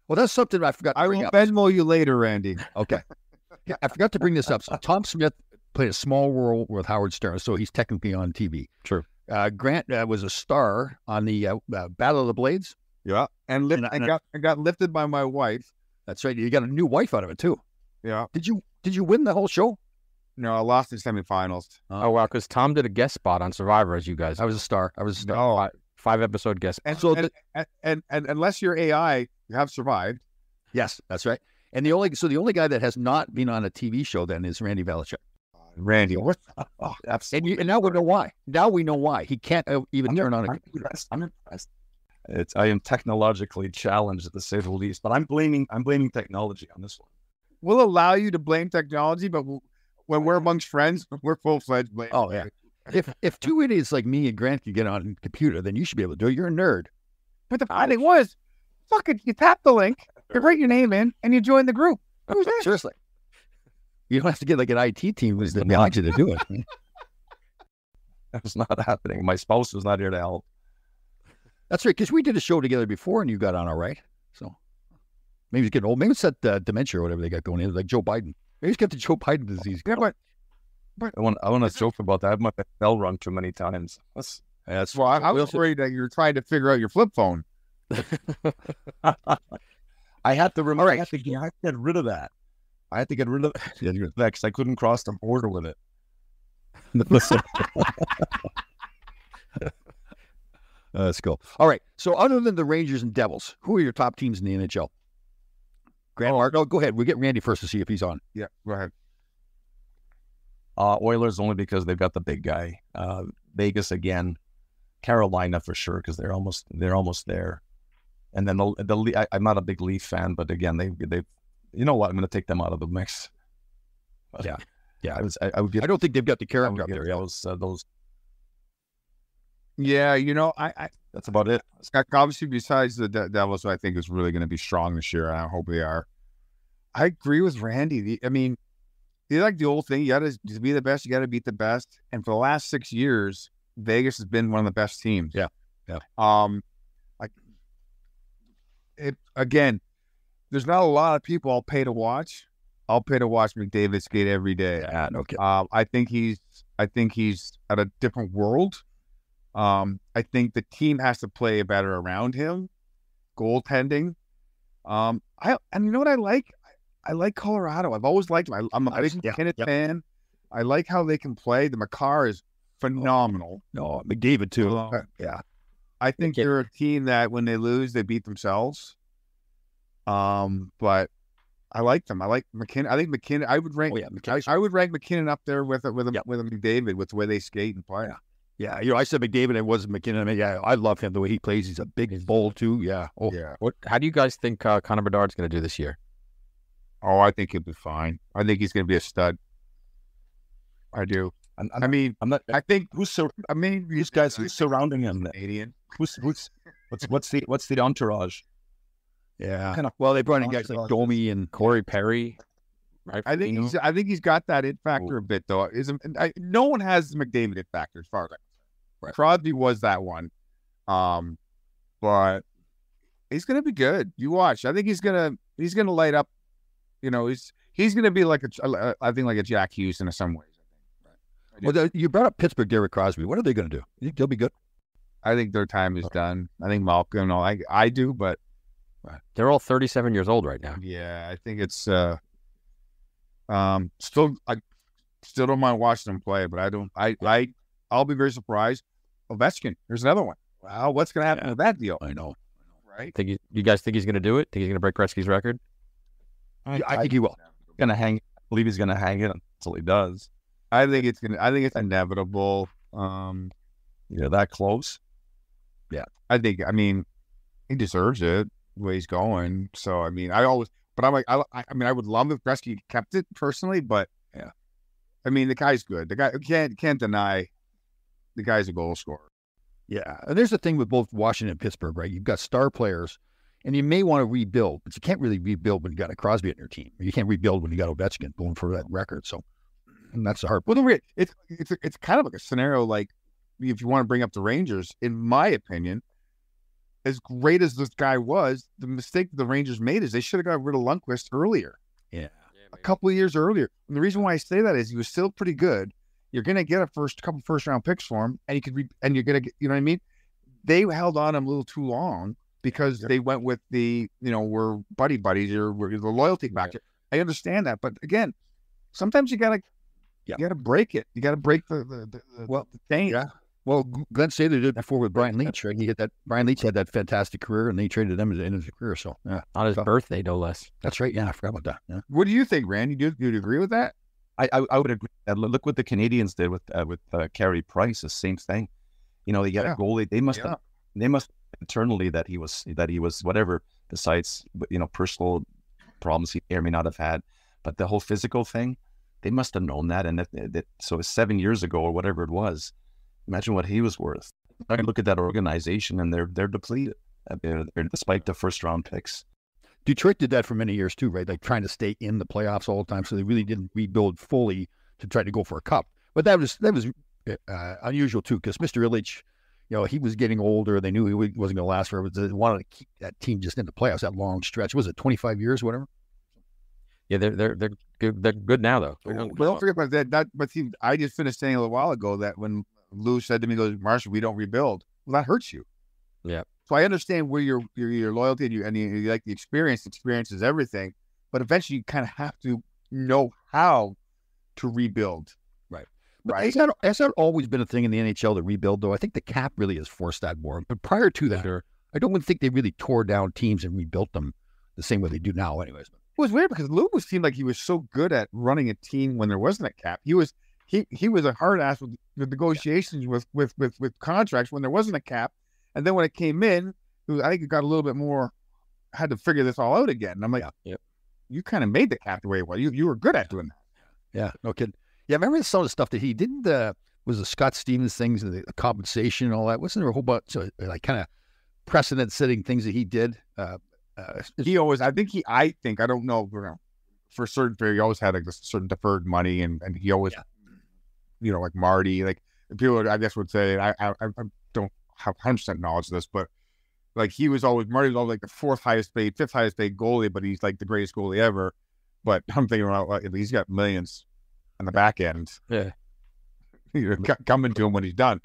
Well, that's something I forgot to bring up. I will Venmo you later, Randy. Okay. Yeah, I forgot to bring this up. So Tom Smith played a small role with Howard Stern, so he's technically on TV. True. Grant was a star on the Battle of the Blades. Yeah, and got lifted by my wife. That's right. You got a new wife out of it too. Yeah. Did you win the whole show? No, I lost in semifinals. Oh wow, because Tom did a guest spot on Survivor as you guys. I was a star. Oh, 5-episode guest spot. And unless you're AI, you have survived. Yes, that's right. And the only guy that has not been on a TV show then is Randy Velischek. Randy, what? Oh, absolutely. And now we know why. Now we know why he can't even turn on a computer. I'm impressed. I am technologically challenged, to say the least. But I'm blaming technology on this one. We'll allow you to blame technology, but when we're amongst friends, we're full-fledged blame. Oh yeah. If two idiots like me and Grant can get on a computer, then you should be able to do it. You're a nerd. But the funny thing was, you tap the link, you write your name in, and you join the group. Who's that? Seriously. You don't have to get like an IT team who's behind you to do it. That was not happening. My spouse was not here to help. That's right, because we did a show together before and you got on all right. So maybe he's getting old. Maybe it's that dementia or whatever they got going in, like Joe Biden. Maybe he's got the Joe Biden disease. Yeah, but I want to joke about that. I've my bell rung too many times. That's well, I was worried that you were trying to figure out your flip phone. I had to remember. I had to get rid of that. I had to get rid of that because I couldn't cross the border with it. That's cool. All right. So other than the Rangers and Devils, who are your top teams in the NHL? Grant Mark. No, go ahead. We'll get Randy first to see if he's on. Yeah, go ahead. Oilers only because they've got the big guy. Vegas again. Carolina for sure because they're almost there. And then I'm not a big Leaf fan, but again they you know what, I'm going to take them out of the mix. Yeah. I don't think they've got the character up there. Yeah. Those. Yeah, I that's about it. Obviously, besides the Devils, who I think is really going to be strong this year, and I hope they are. I agree with Randy. You like the old thing. You got to be the best. You got to beat the best. And for the last 6 years, Vegas has been one of the best teams. Yeah. Again, there's not a lot of people I'll pay to watch. I'll pay to watch McDavid skate every day. Yeah, no kidding. I think he's at a different world. I think the team has to play better around him. Goaltending. And you know what I like? I like Colorado. I've always liked them. I'm a big McKinnon fan. I like how they can play. The Makar is phenomenal. No, McDavid too. Yeah. I think they're a team that when they lose, they beat themselves. But I like them. I like McKinnon. I think McKinnon. I would rank. I would rank McKinnon up there with McDavid with the way they skate and play. Yeah. I said McDavid. It wasn't McKinnon. I mean, I love him the way he plays. He's a big bull too. Yeah. Oh yeah. How do you guys think Connor Bedard's going to do this year? Oh, I think he'll be fine. I think he's going to be a stud. I do. I think these guys who's surrounding him. Canadian. What's the entourage? Yeah. Well, they brought in guys like Domi and Corey Perry. Right? I think he's got that it factor a bit though. No one has the McDavid it factor as far as I know. Right. Crosby was that one, but he's gonna be good. You watch. I think he's gonna light up. He's gonna be like a Jack Hughes in some ways. Well, you brought up Pittsburgh, Derek Crosby. What are they going to do? You think they'll be good? I think their time is done. I think Malcolm. I do, but they're all 37 years old right now. Yeah, I think it's still. I still don't mind watching them play, but I don't. I'll be very surprised. Ovechkin, there's another one. Wow, what's going to happen with that deal? I know. Right? You guys think he's going to do it? Think he's going to break Gretzky's record? I think he will. I believe he's going to hang it until he does. I think it's inevitable. That close. Yeah. He deserves it the way he's going. So I would love if Gretzky kept it personally, but yeah. The guy's good. The guy can't deny the guy's a goal scorer. Yeah. And there's the thing with both Washington and Pittsburgh, right? You've got star players and you may want to rebuild, but you can't really rebuild when you got a Crosby on your team. You can't rebuild when you got Ovechkin going for that record. So and that's the hard part. Well, it's kind of like a scenario like if you want to bring up the Rangers, in my opinion, as great as this guy was, the mistake the Rangers made is they should have got rid of Lundqvist earlier. Yeah. a couple of years earlier. And the reason why I say that is he was still pretty good. You're going to get a couple first round picks for him, and and you're going to get, you know what I mean? They held on him a little too long because they went with the, we're buddies or we're the loyalty factor. I understand that, but again, sometimes you gotta break it. You gotta break the thing. Yeah. Well, Glenn Sather did it before with Brian Leach. Right? Brian Leach had that fantastic career, and they traded him at the end of his career. So on his birthday, no less. That's right. Yeah, I forgot about that. Yeah. What do you think, Randy? Do you agree with that? I would agree. Look what the Canadians did with Carey Price. The same thing. They got a goalie. They must internally that he was whatever, besides personal problems he may or may not have had, but the whole physical thing, they must have known that. And so 7 years ago or whatever it was, imagine what he was worth. I look at that organization and they're depleted despite the first round picks. Detroit did that for many years too, right? Like trying to stay in the playoffs all the time, so they really didn't rebuild fully to try to go for a cup. But that was unusual too, because Mr. Illich, he was getting older. They knew he wasn't going to last forever. They wanted to keep that team just in the playoffs, that long stretch. Was it 25 years, whatever? Yeah, they're good. They're good now, though. Well, don't forget about that. But see, I just finished saying a little while ago that when Lou said to me, "Goes, Marshall, we don't rebuild." Well, that hurts you. Yeah. So I understand where your loyalty and you like the experience. Experience is everything, but eventually you kind of have to know how to rebuild. Right. Has that always been a thing in the NHL to rebuild, though? I think the cap really has forced that more. But prior to that, I don't think they really tore down teams and rebuilt them the same way they do now, anyways. It was weird because Lou seemed like he was so good at running a team when there wasn't a cap. He was a hard ass with negotiations with contracts when there wasn't a cap, and then when it came in, I think it got a little bit more. Had to figure this all out again. And I'm like, you kind of made the cap the way it was. You were good at doing that. Yeah, no kidding. Yeah, remember some of the stuff that he didn't, was the Scott Stevens things, the compensation and all that? Wasn't there a whole bunch of kind of precedent-setting things that he did? He always, I don't know, for a certain period, he always had like a certain deferred money, and he always, like Marty, like people, I guess would say, I don't have 100% knowledge of this, but like Marty was always like the fifth highest paid goalie, but he's like the greatest goalie ever. But I'm thinking about, he's got millions on the back end, coming to him when he's done.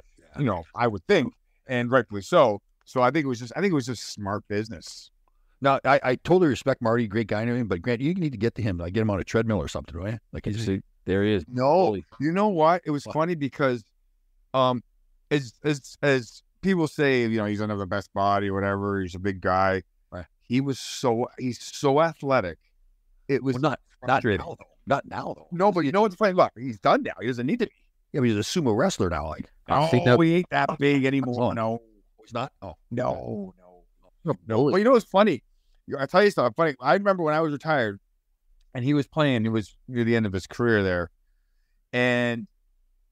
I would think, and rightfully so. So I think it was just smart business. Now, I totally respect Marty, great guy and everything, but Grant, you need to get to him, like get him on a treadmill or something, right? Like, there he is. No, you know what? It was funny because, as people say, he's gonna have the best body or whatever. He's a big guy. Right. He's so athletic. It was not now, though. Not now, though. No, but you know what's funny? Look, he's done now. He doesn't need to be. Yeah, but he's a sumo wrestler now. Like, he ain't that big anymore. No, he's not. Oh, no. Well, you know what's funny? I'll tell you something funny. I remember when I was retired, and he was playing. It was near the end of his career there, and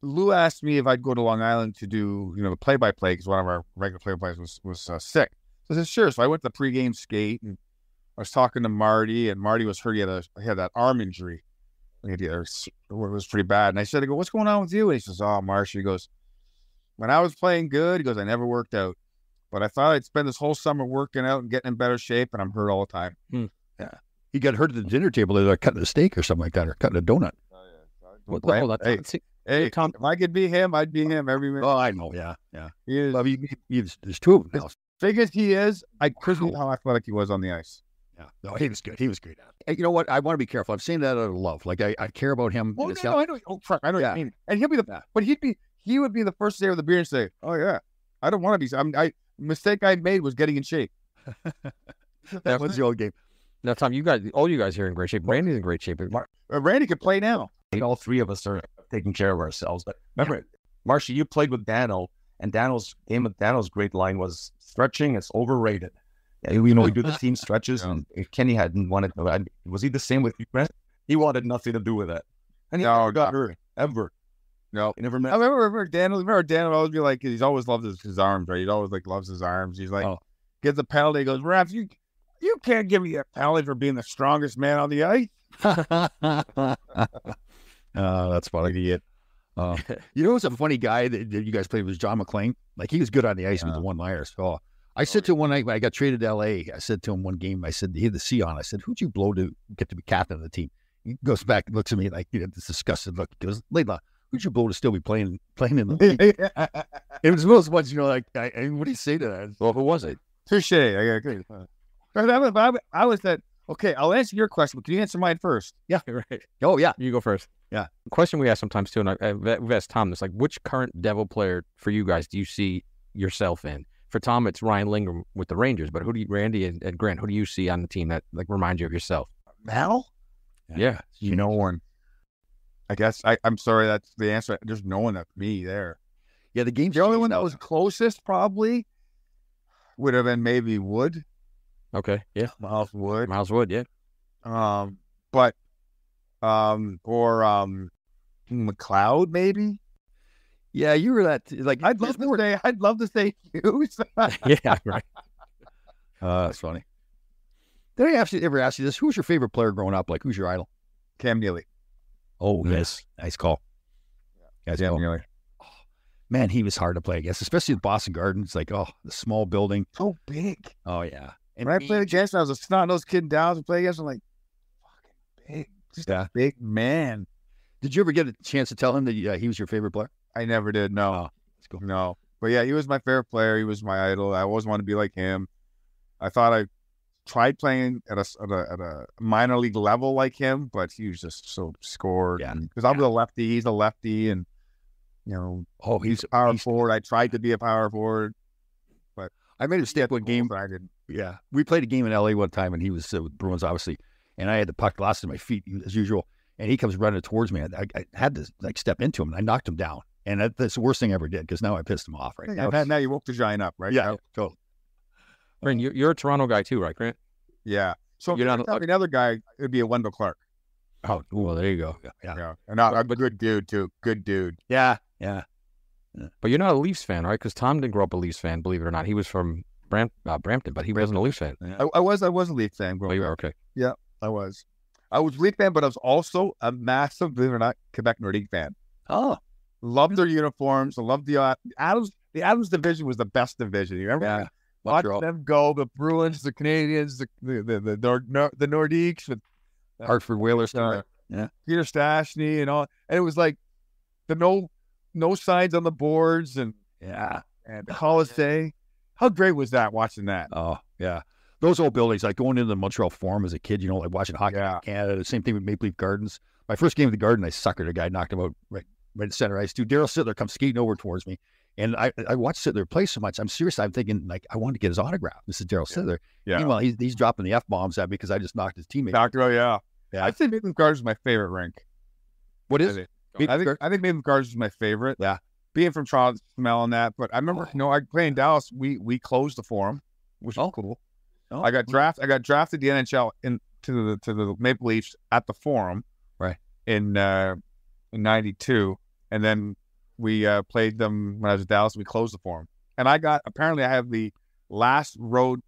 Lou asked me if I'd go to Long Island to do, the play-by-play because one of our regular play-by-plays was sick. So I said, sure. So I went to the pregame skate, and I was talking to Marty, and Marty was hurt. He had that arm injury. It was pretty bad. And I said, what's going on with you? And he says, oh, Marsh. He goes, when I was playing good, he goes, I never worked out. But I thought I'd spend this whole summer working out and getting in better shape, and I'm hurt all the time. Yeah. He got hurt at the dinner table. They were cutting a steak or something like that, or cutting a donut. Hey, Tom, if I could be him, I'd be him every minute. Oh, I know. Yeah. He is. Well, there's two of them now. As big as he is, I couldn't believe how athletic he was on the ice. Yeah. No, he was good. He was great. Hey, you know what? I want to be careful. I'm saying that out of love. Like, I care about him. Oh, no, I know. Oh, fuck. I know what you mean. And he would be the first to say with the beer and say, oh, yeah, I don't want to be. Mistake I made was getting in shape. That was the old game. Now, Tom, all you guys are in great shape. Randy's in great shape. Randy could play now. All three of us are taking care of ourselves. But remember, Marcia, you played with Dano, and Dano's great line was stretching. It's overrated. Yeah, we do the team stretches, and Kenny hadn't wanted. Was he the same with you, Brent? He wanted nothing to do with it, and he never got hurt ever. No, he never met. I remember Dano. Dano always be like, he's always loved his arms, right? He always loves his arms. He's like, gets a penalty. He goes, Raph, you can't give me a penalty for being the strongest man on the ice. That's funny. Idiot. Who's a funny guy that you guys played with? John McClain. Like, he was good on the ice with the one-liners. So I said to him one night when I got traded to L.A., I said to him one game, I said, he had the C on. I said, who'd you blow to get to be captain of the team? He goes back and looks at me like, this disgusted look. He goes, Laidlaw, who's your bull to still be playing in the league? It was most ones, what do you say to that? Well, who was it? Touche. I agree. I was that. Okay, I'll answer your question, but can you answer mine first? Yeah, Right. Oh, yeah. You go first. Yeah. The question we ask sometimes too, and we've asked Tom this, like, which current Devil player for you guys do you see yourself in? For Tom, it's Ryan Lindgren with the Rangers, but Randy and Grant, who do you see on the team that like reminds you of yourself? Mal? Yeah. No one. I guess I'm sorry. That's the answer. There's no one that's me there. Yeah, the game's The only one that was closest probably would have been maybe Wood. Okay. Yeah. Miles Wood. Miles Wood. Yeah. But McLeod maybe. Yeah, you were that. Like, I'd love to say Hughes. Yeah. Right. That's funny. Did I ever ask you this? Who was your favorite player growing up? Like, who's your idol? Cam Neely. Oh, yes. Nice call. Yeah, Cam Neely. Man, he was hard to play against, especially with Boston Gardens. Like, the small building. So big. Oh, yeah. And when I played against him, I was a snot-nosed kid in Dallas and played against him, like, fucking big. Just a big man. Did you ever get a chance to tell him that he was your favorite player? I never did, no. Oh, that's cool. No. But yeah, he was my favorite player. He was my idol. I always wanted to be like him. I thought I tried playing at a minor league level like him, but he was just so scored. Yeah. Because I'm a lefty, he's a lefty, and he's a power forward. I tried to be a power forward, but I made a step one game. I didn't. Yeah, we played a game in LA one time, and he was with Bruins, obviously, and I had the puck lost in my feet as usual, and he comes running towards me. I had to step into him, and I knocked him down, and that's the worst thing I ever did because now I pissed him off. Right now you woke the giant up, right? Yeah, totally. Grant, you're a Toronto guy too, right, Grant? Yeah. So you're not another guy. It'd be a Wendell Clark. Oh, well, there you go. Yeah. And a good dude too. Good dude. Yeah. But you're not a Leafs fan, right? Because Tom didn't grow up a Leafs fan, believe it or not. He was from Brampton, but he wasn't a Leafs fan. Yeah. I was a Leaf fan growing up. You were, okay. Yeah, I was. I was a Leaf fan, but I was also a massive, believe it or not, Quebec Nordique fan. Oh. Loved their uniforms. I loved the Adams. The Adams division was the best division. You remember? Yeah. Watching them go, the Bruins, the Canadians, the Nordiques, with Hartford Whalers. Yeah. Peter Stastny and all. And it was like the no signs on the boards and Colisée. How great was that watching that? Oh, yeah. Those old buildings, like going into the Montreal Forum as a kid, like watching hockey in Canada. The same thing with Maple Leaf Gardens. My first game at the Garden, I suckered a guy, knocked him out right at center ice. Dude, Daryl Sittler comes skating over towards me. And I watched Sittler play so much. I'm serious. I'm thinking, like, I wanted to get his autograph. This is Daryl Sittler. Yeah. Meanwhile, he's dropping the F-bombs at me because I just knocked his teammate. Yeah. I'd say Maple Leaf Gardens is my favorite rink. What is it? I think Maple Leaf Gardens is my favorite. Yeah. Being from Toronto, smelling that. But I remember, I played in Dallas. We closed the Forum, which was cool. Oh. I got drafted to the NHL to the Maple Leafs at the Forum, right, in '92, and then we played them when I was in Dallas. We closed the Forum, and I have the last road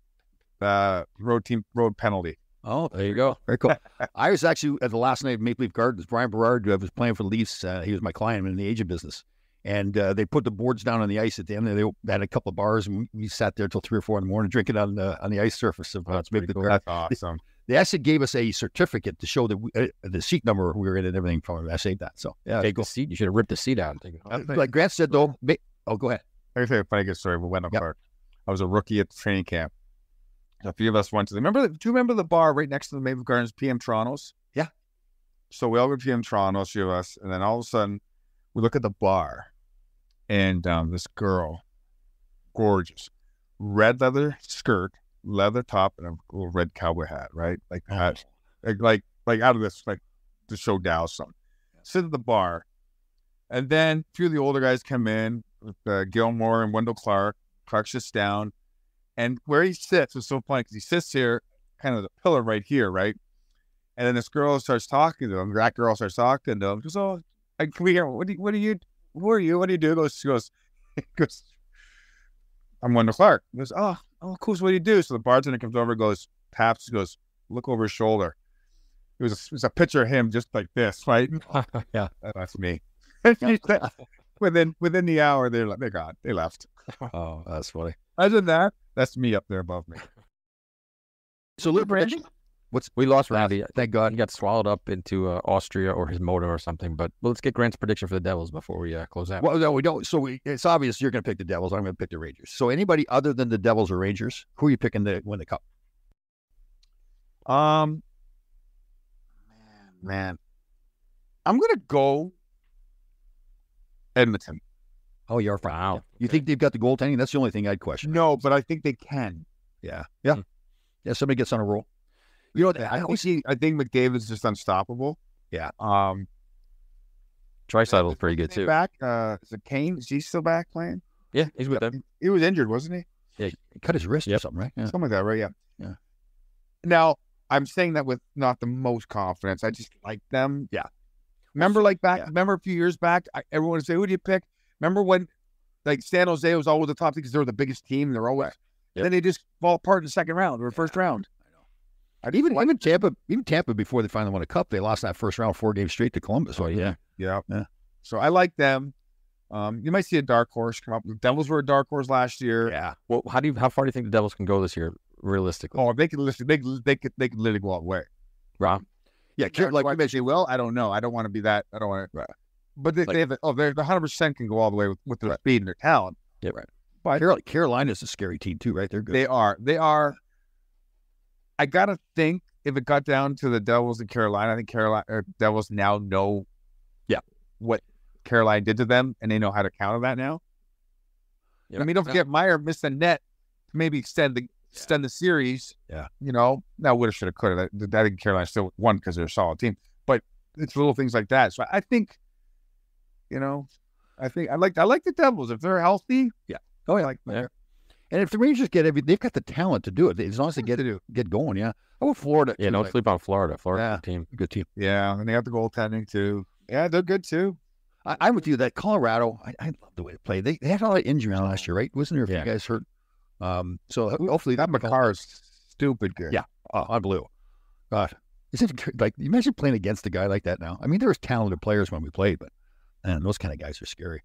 penalty. Oh, there you go. Very cool. I was actually at the last night of Maple Leaf Gardens. Brian Berard, who was playing for the Leafs, he was my client in the agent business. And they put the boards down on the ice at the end. They had a couple of bars, and we sat there till 3 or 4 in the morning drinking on the ice surface of Maple Leaf Gardens. That's awesome. They actually gave us a certificate to show that the seat number we were in and everything from it. I saved that. So, yeah. Take the seat. You should have ripped the seat out. Like Grant said, though, go ahead. I can tell you a funny good story with Wendell Clark. I was a rookie at the training camp. A few of us went to do you remember the bar right next to the Maple Gardens, PM Toronto's? Yeah. So we all go to PM Toronto's, a few of us, and then all of a sudden we look at the bar, and this girl, gorgeous, red leather skirt, leather top, and a little red cowboy hat, right? Like hat, like out of this, like to show Dallas something. Sit at the bar, and then a few of the older guys come in with Gilmore and Wendell Clark. Clark sits down. And where he sits is so funny because he sits here, kind of the pillar right here, right? And then this girl starts talking to him. That girl starts talking to him. She goes, "Oh, can we hear? Who are you? What do you do?" She goes, "I'm Wendell Clark." He goes, "Oh, cool. So what do you do?" So the bartender comes over, taps, goes, "Look over his shoulder." It was a picture of him just like this, right? Yeah, that's me. Within the hour, they're gone. They left. Oh, that's funny. Other than that, that's me up there above me. So, Luke, We lost Randy. Thank God. He got swallowed up into Austria or his motor or something. But let's get Grant's prediction for the Devils before we close out. Well, no, we don't. So it's obvious you're going to pick the Devils. I'm going to pick the Rangers. So anybody other than the Devils or Rangers, who are you picking to win the Cup? Man, I'm going to go Edmonton. Oh, you're fine. Wow. You think they've got the goaltending? That's the only thing I'd question. No, but I think they can. Yeah. Somebody gets on a roll. You know what? I think McDavid's just unstoppable. Yeah. Dreisaitl's pretty good too. Back? Is it Kane? Is he still back playing? Yeah, he's with them. He was injured, wasn't he? Yeah, he cut his wrist or something, right? Yeah. Something like that, right? Yeah. Yeah. Now, I'm saying that with not the most confidence. I just like them. Yeah. Remember a few years back, everyone would say, who do you pick? Remember when like San Jose was always the top team because they were the biggest team. They're always, and then they just fall apart in the second round or first round. I know. Even Tampa before they finally won a cup, they lost that first round 4 games straight to Columbus. Oh yeah. So I like them. You might see a dark horse come up. The Devils were a dark horse last year. Yeah. Well, how far do you think the Devils can go this year, realistically? Oh, they could literally go all the way. Rob? Yeah, like you mentioned, well, I don't know. I don't want to be that. I don't want to. Right. But they have. They're 100% can go all the way with their speed and their talent. Yeah, right. But Carolina's a scary team too, right? They're good. They are. I gotta think if it got down to the Devils and Carolina, I think Devils now know, what Carolina did to them, and they know how to counter that now. Yep. I mean, don't forget Meyer missed the net to maybe extend the series. Yeah, now woulda, shoulda, coulda. I think Carolina still won because they're a solid team, but it's little things like that. So I think, I like the Devils if they're healthy. Yeah. Oh yeah. And if the Rangers they've got the talent to do it. As long as they get going. Yeah. Oh, Florida. Yeah. Don't sleep on Florida. Florida's good team. Yeah, and they have the goaltending too. Yeah, they're good too. I'm with you. That Colorado, I love the way they play. They had a lot of injury on last year, right? Wasn't there a few guys hurt? So hopefully that McCarr is stupid good. Yeah, unbelievable. God, isn't it like you imagine playing against a guy like that now? I mean, there was talented players when we played, but man, those kind of guys are scary.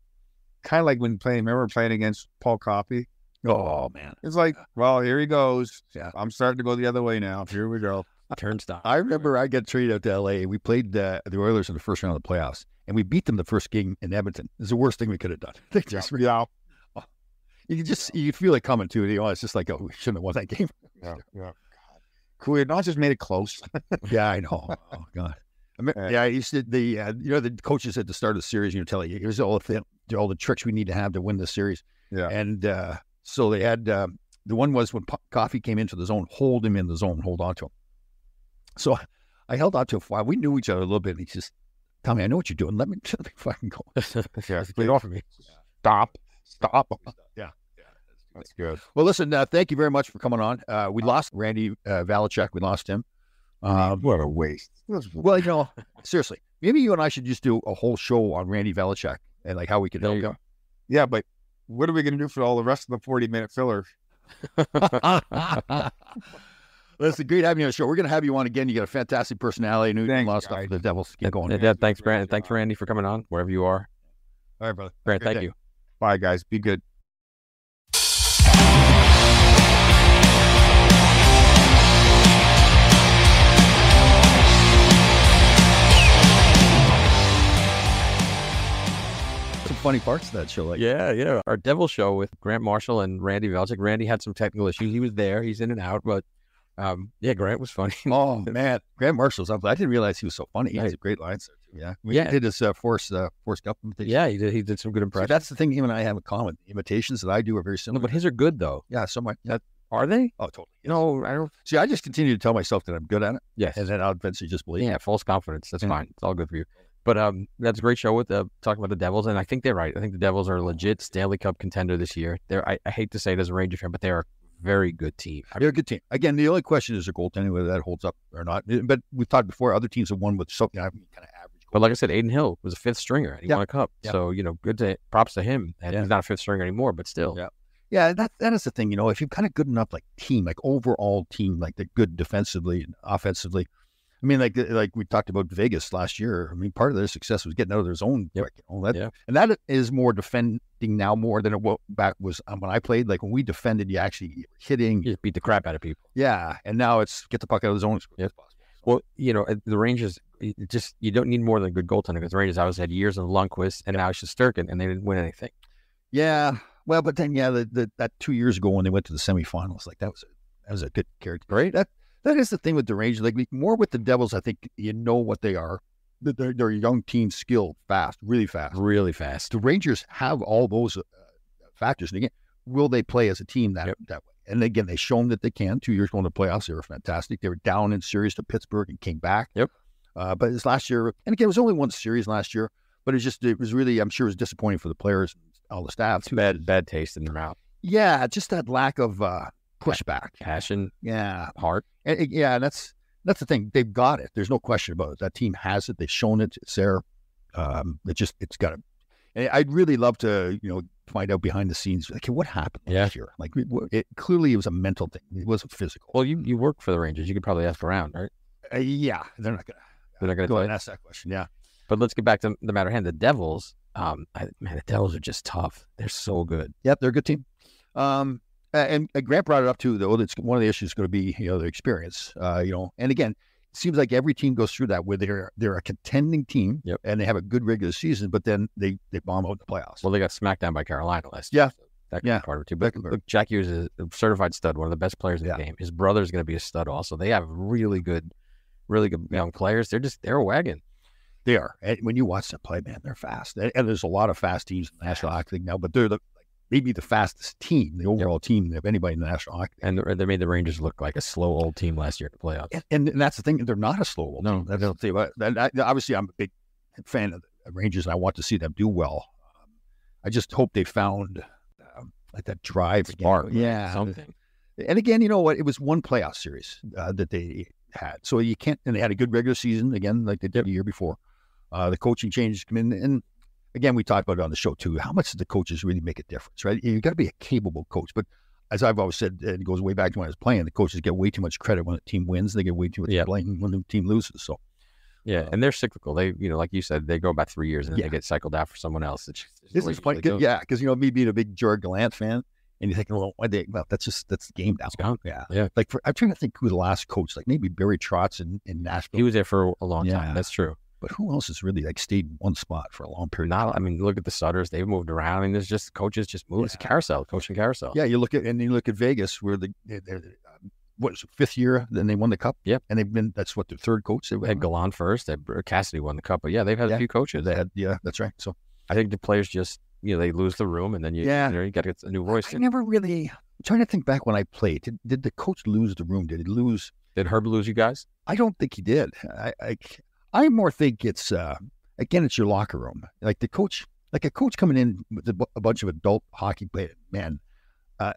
Kind of like when remember playing against Paul Coffey? Oh man, it's like, well, here he goes. Yeah, I'm starting to go the other way now. Here we go. Turnstile. I remember I got traded out to L.A. We played the Oilers in the first round of the playoffs, and we beat them the first game in Edmonton. It's the worst thing we could have done. They just you feel it coming too. It's just like, we shouldn't have won that game. Yeah. God. Could we have not just made it close? Yeah, I know. Oh God. I used to the coaches at the start of the series, tell you here's all the tricks we need to have to win this series. Yeah. And so they had the one was when Coffey came into the zone, hold him in the zone, hold on to him. So I held on to him for a while. We knew each other a little bit. And he just, Tommy, I know what you're doing. Let me fucking go. Yeah, play off of me. Stop. Yeah. That's good. Well, listen, thank you very much for coming on. We lost Randy Velischek. We lost him. What a waste. Well, seriously, maybe you and I should just do a whole show on Randy Velischek and like how we could help him. Yeah, but what are we going to do for all the rest of the 40-minute filler? Listen, great having you on the show. We're going to have you on again. You got a fantastic personality. And a lot of stuff for the Devils. Keep going. Yeah, thanks, Grant. And thanks, Randy, for coming on, wherever you are. All right, brother. Grant, thank you. Bye, guys. Be good. Some funny parts of that show. Yeah. Our Devil show with Grant Marshall and Randy Velischek. Randy had some technical issues. He was there. He's in and out, but Grant was funny. Oh man, Grant Marshall's up. I didn't realize he was so funny. He has a great line. Yeah, he did his Forrest Gump imitation. Yeah, he did some good impressions. See, that's the thing him and I have in common. The imitations that I do are very similar. No, but his are good though. Yeah, so much. Are they? Oh, totally. Yes. No, I don't. See, I just continue to tell myself that I'm good at it. Yes, and then I'll eventually just believe. Yeah, false confidence. That's fine. It's all good for you. But that's a great show with talking about the Devils, and I think they're right. I think the Devils are a legit Stanley Cup contender this year. I hate to say it as a Ranger fan, but they're a very good team. They're a good team. Again, the only question is their goaltending, whether that holds up or not. But we've talked before, other teams have won with something kind of average. But like I said, Aiden Hill was a fifth stringer, and he won a cup. Yeah. So, props to him. And he's not a fifth stringer anymore, but still. Yeah. Yeah, that is the thing. If you've got a good enough team, overall team, they're good defensively and offensively, I mean, like we talked about Vegas last year. I mean, part of their success was getting out of their zone. Yep. And that is more defending now more than it was when I played. Like when we defended, you actually hitting. You just beat the crap out of people. Yeah, and now it's get the puck out of the zone as quick as possible. Well, the Rangers, you don't need more than good goaltending because the Rangers always had years of Lundqvist and now it's Shesterkin, and they didn't win anything. Yeah, well, but then that 2 years ago when they went to the semifinals, like that was a good character. Right. That is the thing with the Rangers. Like more with the Devils, I think you know what they are. They're a young team, skilled, fast, really fast. Really fast. The Rangers have all those factors. And again, will they play as a team that way? And again, they've shown that they can. 2 years going to playoffs, they were fantastic. They were down in series to Pittsburgh and came back. Yep. But this last year, and again, it was only one series last year, but it was really, I'm sure it was disappointing for the players and all the staff. Bad taste in their mouth. Yeah, just that lack of pushback. Passion. Yeah. Heart. And that's the thing. They've got it. There's no question about it. That team has it. They've shown it. It's there. It's got to. And I'd really love to, find out behind the scenes. Like, what happened last year? Like, clearly it was a mental thing. It wasn't physical. Well, you work for the Rangers. You could probably ask around, right? Yeah, they're not going to go and ask that question. Yeah. But let's get back to the matter at hand. The Devils. The Devils are just tough. They're so good. Yep, they're a good team. And Grant brought it up too, though. That's one of the issues going to be, their experience. And again, it seems like every team goes through that where they're a contending team, and they have a good regular season, but then they bomb out in the playoffs. Well, they got smacked down by Carolina last year. Yeah, so that could be part of it too. But look, Jack Hughes is a certified stud, one of the best players in the game. His brother's going to be a stud also. They have really good young players. They're a wagon. They are. And when you watch them play, man, they're fast. And there's a lot of fast teams in the National Hockey League now, but they're maybe the fastest team, the overall team of anybody in the National Hockey League. And they made the Rangers look like a slow old team last year in the playoffs. And that's the thing. They're not a slow old team. I don't think about that. Obviously, I'm a big fan of the Rangers, and I want to see them do well. I just hope they found like that drive. Spark. Yeah. Something. And again, you know what? It was one playoff series that they had. So you can't, and they had a good regular season, again, like they did the year before. The coaching changes come in, and again, we talked about it on the show too. How much do the coaches really make a difference, right? You've got to be a capable coach. But as I've always said, it goes way back to when I was playing, the coaches get way too much credit when the team wins. They get way too much blame when the team loses. So, and they're cyclical. They, like you said, they go about 3 years and then they get cycled out for someone else. This is funny. Because, me being a big George Gallant fan, and you think, well, that's the game now. It's gone. Yeah. Like, I'm trying to think who the last coach, like maybe Barry Trotz in Nashville. He was there for a long time. That's true. But who else has really stayed in one spot for a long period? Look at the Sutters. They've moved around. I mean, there's just coaches just move. It's a carousel, coaching carousel. Yeah, you look at Vegas, where they're what is it, 5th year? Then they won the cup. Yep, and they've been their third coach. They had Gallant first. Cassidy won the cup, but they've had a few coaches. They had that's right. So I think the players just they lose the room, and then you got to get a new voice. I never really. I'm trying to think back when I played. Did the coach lose the room? Did he lose? Did Herb lose you guys? I don't think he did. I more think it's again, it's your locker room. Like a coach coming in with a bunch of adult hockey players, man.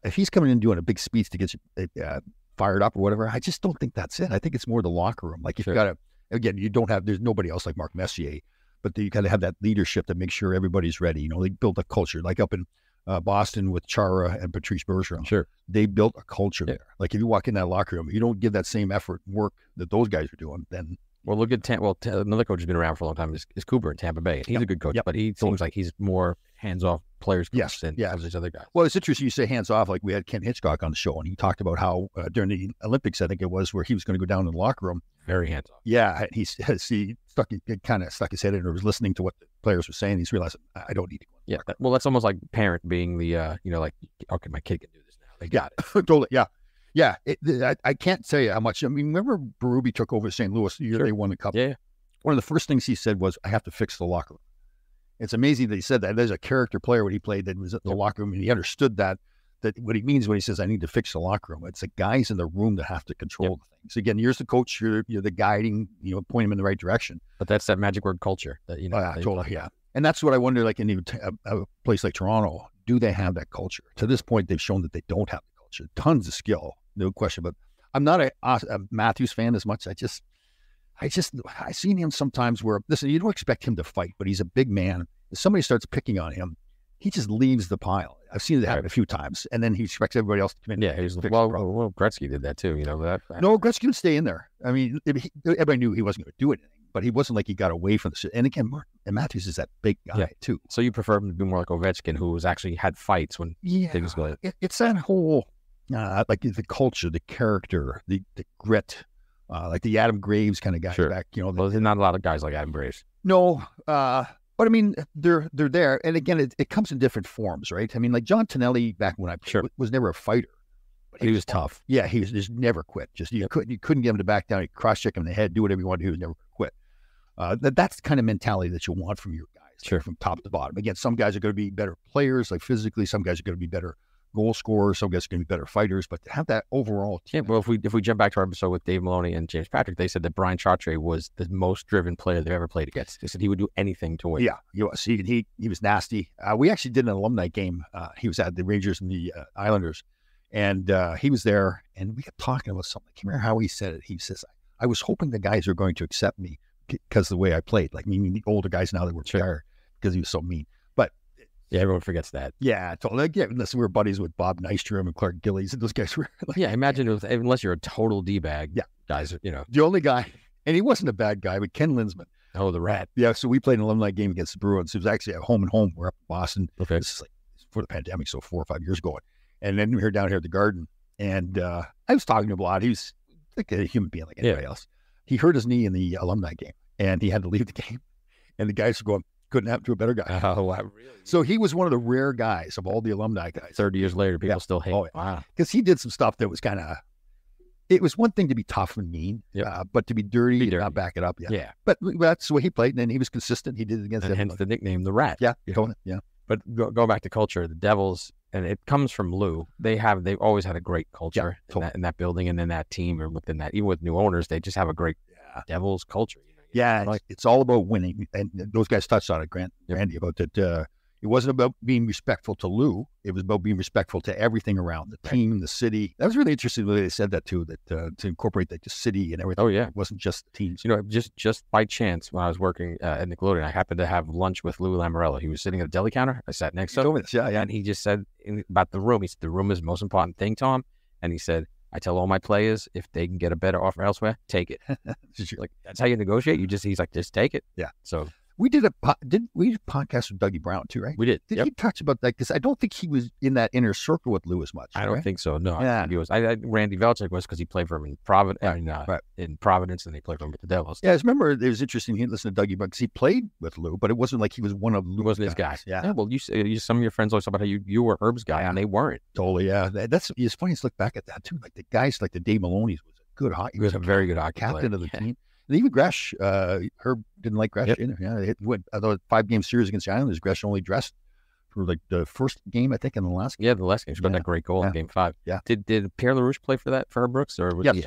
If he's coming in doing a big speech to get you fired up or whatever, I just don't think that's it. I think it's more the locker room. Like you've got to, you don't have. There's nobody else like Mark Messier, but you got to have that leadership to make sure everybody's ready. They build a culture. Like up in Boston with Chara and Patrice Bergeron. Sure, they built a culture there. Like if you walk in that locker room, you don't give that same effort and work that those guys are doing, then. Well, look at another coach who's been around for a long time is Cooper in Tampa Bay. He's a good coach, but he seems like he's more hands-off players coach than these other guys. Well, it's interesting you say hands-off. Like we had Ken Hitchcock on the show, and he talked about how during the Olympics, I think it was, where he was going to go down in the locker room. Very hands-off. Yeah, he kind of stuck his head in or was listening to what the players were saying. He's realizing, I don't need to go. Yeah, that's almost like parent being the, like, okay, my kid can do this now. They got it. Totally, yeah. Yeah, I can't tell you how much. I mean, remember Berube took over St. Louis the year they won the cup? Yeah. One of the first things he said was, I have to fix the locker room. It's amazing that he said that. There's a character player when he played that was at the locker room, and he understood that what he means when he says, I need to fix the locker room. It's the guys in the room that have to control the things. Again, you're the coach, you're the guiding, point them in the right direction. But that's that magic word culture that, totally, yeah. And that's what I wonder, like in a place like Toronto, do they have that culture? To this point, they've shown that they don't have the culture. Tons of skill. No question, but I'm not a Matthews fan as much. I seen him sometimes where, listen, you don't expect him to fight, but he's a big man. If somebody starts picking on him, he just leaves the pile. I've seen it happen a few times, and then he expects everybody else to come in. Yeah, well, Gretzky did that too. No, Gretzky would stay in there. I mean, everybody knew he wasn't going to do anything, but he wasn't like he got away from the shit. And again, Matthews is that big guy too. So you prefer him to be more like Ovechkin, who was actually had fights when things go. It's that whole like the culture, the character, the grit, like the Adam Graves kind of guys back. Well, there's not a lot of guys like Adam Graves. No, but I mean, they're there, and again, it comes in different forms, right? I mean, like John Tonelli back when I played was never a fighter, but he was tough. Yeah, he was just never quit. Just you couldn't get him to back down. You cross check him in the head, do whatever you want to do. He was never quit. That's the kind of mentality that you want from your guys, from top to bottom. Again, some guys are going to be better players, like physically. Some guys are going to be better goal scorers. Some guys are going to be better fighters. But to have that overall team. Yeah, well, if we jump back to our episode with Dave Maloney and James Patrick, they said that Brian Chartre was the most driven player they've ever played against. They said he would do anything to win. Yeah, he was. He was nasty. We actually did an alumni game. He was at the Rangers and the Islanders, and he was there, and we kept talking about something. I can't remember how he said it. He says, I was hoping the guys are going to accept me because of the way I played. Like, meaning the older guys now that were retired because he was so mean. But yeah, everyone forgets that. Yeah, totally. Like, listen, we were buddies with Bob Nystrom and Clark Gillies, and those guys were like, imagine unless you're a total D-bag, guys, The only guy, and he wasn't a bad guy, but Ken Linsman. Oh, the Rat. Yeah, so we played an alumni game against the Bruins. It was actually at home and home. We're up in Boston. Okay. This is like before the pandemic, so 4 or 5 years ago. And then we were down here at the Garden, and I was talking to him a lot. He was like a human being like anybody else. He hurt his knee in the alumni game, and he had to leave the game. And the guys were going, couldn't happen to a better guy. Oh, wow. Really? So he was one of the rare guys of all the alumni guys. 30 years later, people still hate him. Wow. Because he did some stuff that was kind of, it was one thing to be tough and mean, but to be dirty and not back it up. Yeah. But that's the way he played, and then he was consistent. He did it against hence the nickname, the Rat. Yeah. Yeah. But going back to culture, the Devils, and it comes from Lou. They've always had a great culture in that building and in that team, or within that. Even with new owners, they just have a great Devils culture. It's all about winning, and those guys touched on it, Randy, about that. It wasn't about being respectful to Lou. It was about being respectful to everything around the team, the city. That was really interesting the way they said that too. That to incorporate the city and everything. Oh yeah, it wasn't just the teams. Just by chance, when I was working at Nickelodeon, I happened to have lunch with Lou Lamoriello. He was sitting at a deli counter. I sat next to him. And he just said about the room. He said the room is the most important thing, Tom. And he said, I tell all my players, if they can get a better offer elsewhere, take it. Like, that's how you negotiate. He's like, just take it. Yeah. So we did a podcast with Dougie Brown too, right? We did. Did he touch about that? Because I don't think he was in that inner circle with Lou as much. I don't think so. No. Yeah. I think he was. Randy Velischek was because he played for him in Providence, and he played for him with the Devils. Yeah, I remember it was interesting. He listened to Dougie Brown because he played with Lou, but it wasn't like he was one of Lou's. He wasn't his guy. Yeah. Well, some of your friends always talk about how you were Herb's guy, and they weren't. Totally. Yeah. It's funny to look back at that too. Like the guys like the Dave Maloney's was a good hockey. He was a very good hockey captain player. Of the team. And even Gresh, Herb didn't like Gresh either. Yeah, it went a 5-game series against the Islanders. Gresh only dressed for like the first game, I think, and the last game. Yeah, the last game. He scored that great goal in Game 5. Yeah. Did Pierre LaRouche play for Herb Brooks? Or was he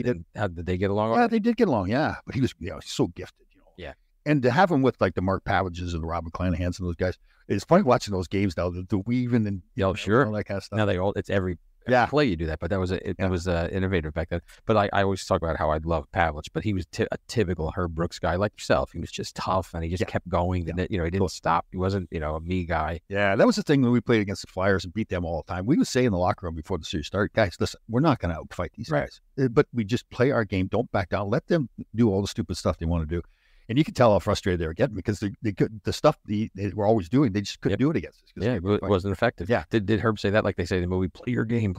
did. How did they get along? Yeah, they did get along. Yeah, but he was so gifted. Yeah. And to have him with like the Mark Pavages and the Robin Clanahans and those guys, it's funny watching those games now. The weaving and all that kind of stuff. Now it's every play you do that, but that was innovative back then. But I always talk about how I love Pavlich, but he was a typical Herb Brooks guy like yourself. He was just tough, and he just kept going. And he didn't stop. He wasn't a me guy. Yeah, that was the thing when we played against the Flyers and beat them all the time. We would say in the locker room before the series started, guys, listen, we're not going to outfight these guys, but we just play our game. Don't back down. Let them do all the stupid stuff they want to do. And you can tell how frustrated they were getting because the stuff they were always doing, they just couldn't do it against us. Yeah, it wasn't effective. Yeah. Did Herb say that? Like they say in the movie, play your game.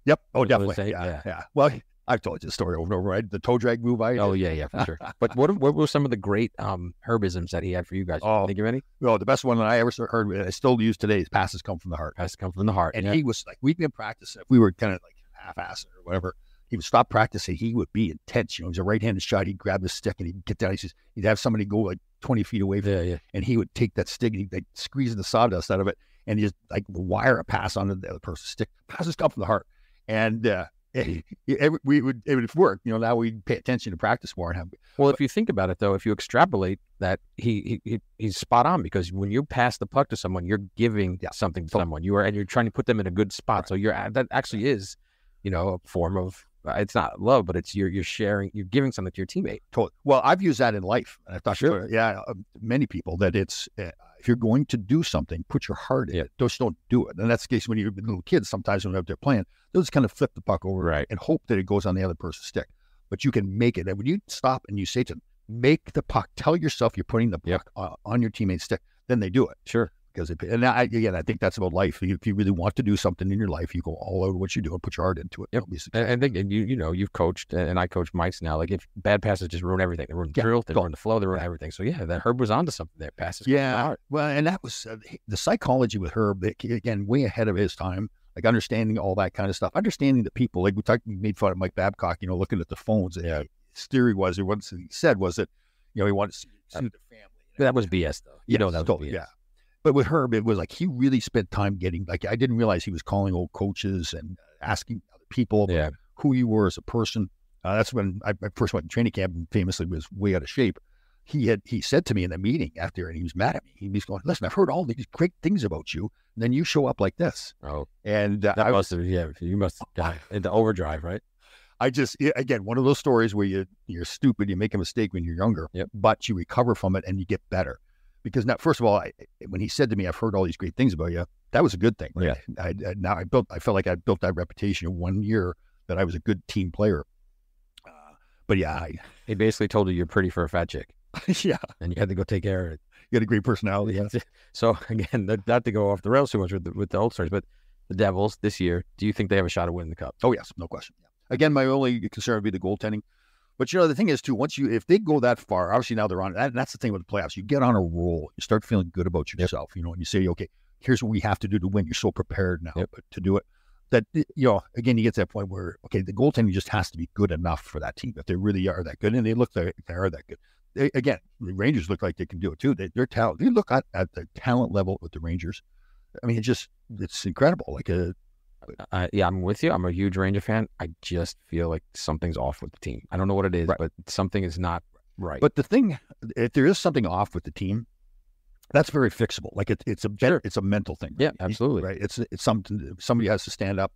Yep. Oh, definitely. Yeah. Well, I've told you the story over and over, right? The toe drag move. Oh, yeah, for sure. But what were some of the great Herbisms that he had for you guys? Think of any? Well, the best one that I ever heard, I still use today, is passes come from the heart. Passes come from the heart. And he was like, we'd been practicing. If we were kind of like half-assed or whatever, he would stop practicing. He would be intense. He was a right-handed shot. He'd grab the stick and he'd get down. He'd have somebody go like 20 feet away from him. And he would take that stick and he'd like squeeze the sawdust out of it and just like wire a pass onto the other person's stick. Passes come from the heart. And it would work. Now we pay attention to practice more. If you think about it, though, if you extrapolate that, he's spot on, because when you pass the puck to someone, you're giving something to someone. You're trying to put them in a good spot. So that actually is, a form of, it's not love, but it's you're sharing, you're giving something to your teammate. Totally. Well, I've used that in life. And I've talked to many people that it's if you're going to do something, put your heart in it. Just don't do it. And that's the case when you're little kids. Sometimes when they're out there playing, they'll just kind of flip the puck over and hope that it goes on the other person's stick. But you can make it. And when you stop and you say to them, make the puck, tell yourself you're putting the puck on your teammate's stick, then they do it. Sure. Because I think that's about life. If you really want to do something in your life, you go all out of what you do and put your heart into it. Yep. And I think you've coached, and I coach Mike's now. Like if bad passes just ruin everything, they ruin the drill, they ruin the flow, they ruin everything. So that Herb was onto something there. Passes. Yeah. Well, and that was the psychology with Herb. Again, way ahead of his time. Like understanding all that kind of stuff, understanding the people. Like we made fun of Mike Babcock, looking at the phones. Yeah. His theory was, or what he said was that, he wanted to see the family. That was BS, though. That was BS. Yeah. But with Herb, it was like he really spent time getting, like, I didn't realize he was calling old coaches and asking other people about who you were as a person. That's when I first went to training camp and famously was way out of shape. He said to me in the meeting after, and he was mad at me. He was going, listen, I've heard all these great things about you, and then you show up like this. Oh. And you must have died into overdrive, right? I just, again, one of those stories where you're stupid, you make a mistake when you're younger, but you recover from it and you get better. Because now, first of all, when he said to me, I've heard all these great things about you, that was a good thing. Right? Yeah. I felt like I built that reputation in 1 year that I was a good team player. But yeah. He basically told you you're pretty for a fat chick. Yeah. And you had to go take care of it. You had a great personality. Yeah. So again, not to go off the rails too much with the old stories, but the Devils this year, do you think they have a shot at winning the Cup? Oh, yes. No question. Yeah. Again, my only concern would be the goaltending. But the thing is too, if they go that far, obviously now they're on, and that's the thing with the playoffs. You get on a roll, you start feeling good about yourself, and you say, okay, here's what we have to do to win. You're so prepared now to do it. That, again, you get to that point where, okay, the goaltending just has to be good enough for that team if they really are that good, and they look like they are that good. Again, the Rangers look like they can do it too. They're talent. You look at the talent level with the Rangers. I mean, it's incredible. I'm with you. I'm a huge Ranger fan. I just feel like something's off with the team. I don't know what it is, but something is not right. But the thing, if there is something off with the team, that's very fixable. Like it's a mental thing. Right? Yeah, absolutely. Right. It's something somebody has to stand up.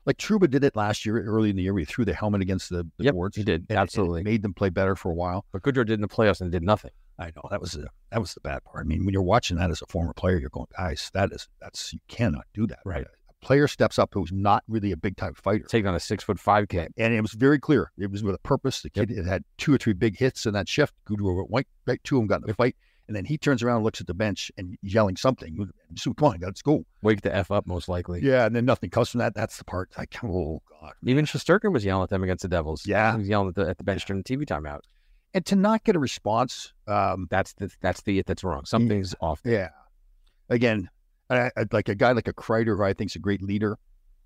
Like Trouba did it last year, early in the year. We threw the helmet against the boards. He did. Absolutely. It made them play better for a while. But Goodrow did in the playoffs and did nothing. I know that was the bad part. I mean, when you're watching that as a former player, you're going, guys, that's you cannot do that. Right. Player steps up who's not really a big time fighter. Taking on a 6'5" kid. And it was very clear. It was with a purpose. The kid had 2 or 3 big hits in that shift. Goodrow went right, 2 of them got in the fight. And then he turns around and looks at the bench and yelling something. So come on, let's go. Wake the F up, most likely. Yeah, and then nothing comes from that. That's the part. Like, oh, God. Even Shesterkin was yelling at them against the Devils. Yeah. He was yelling at the bench during the TV timeout. And to not get a response. That's that's wrong. Something's off. Yeah. Again, like a guy like a Kreider, who I think is a great leader,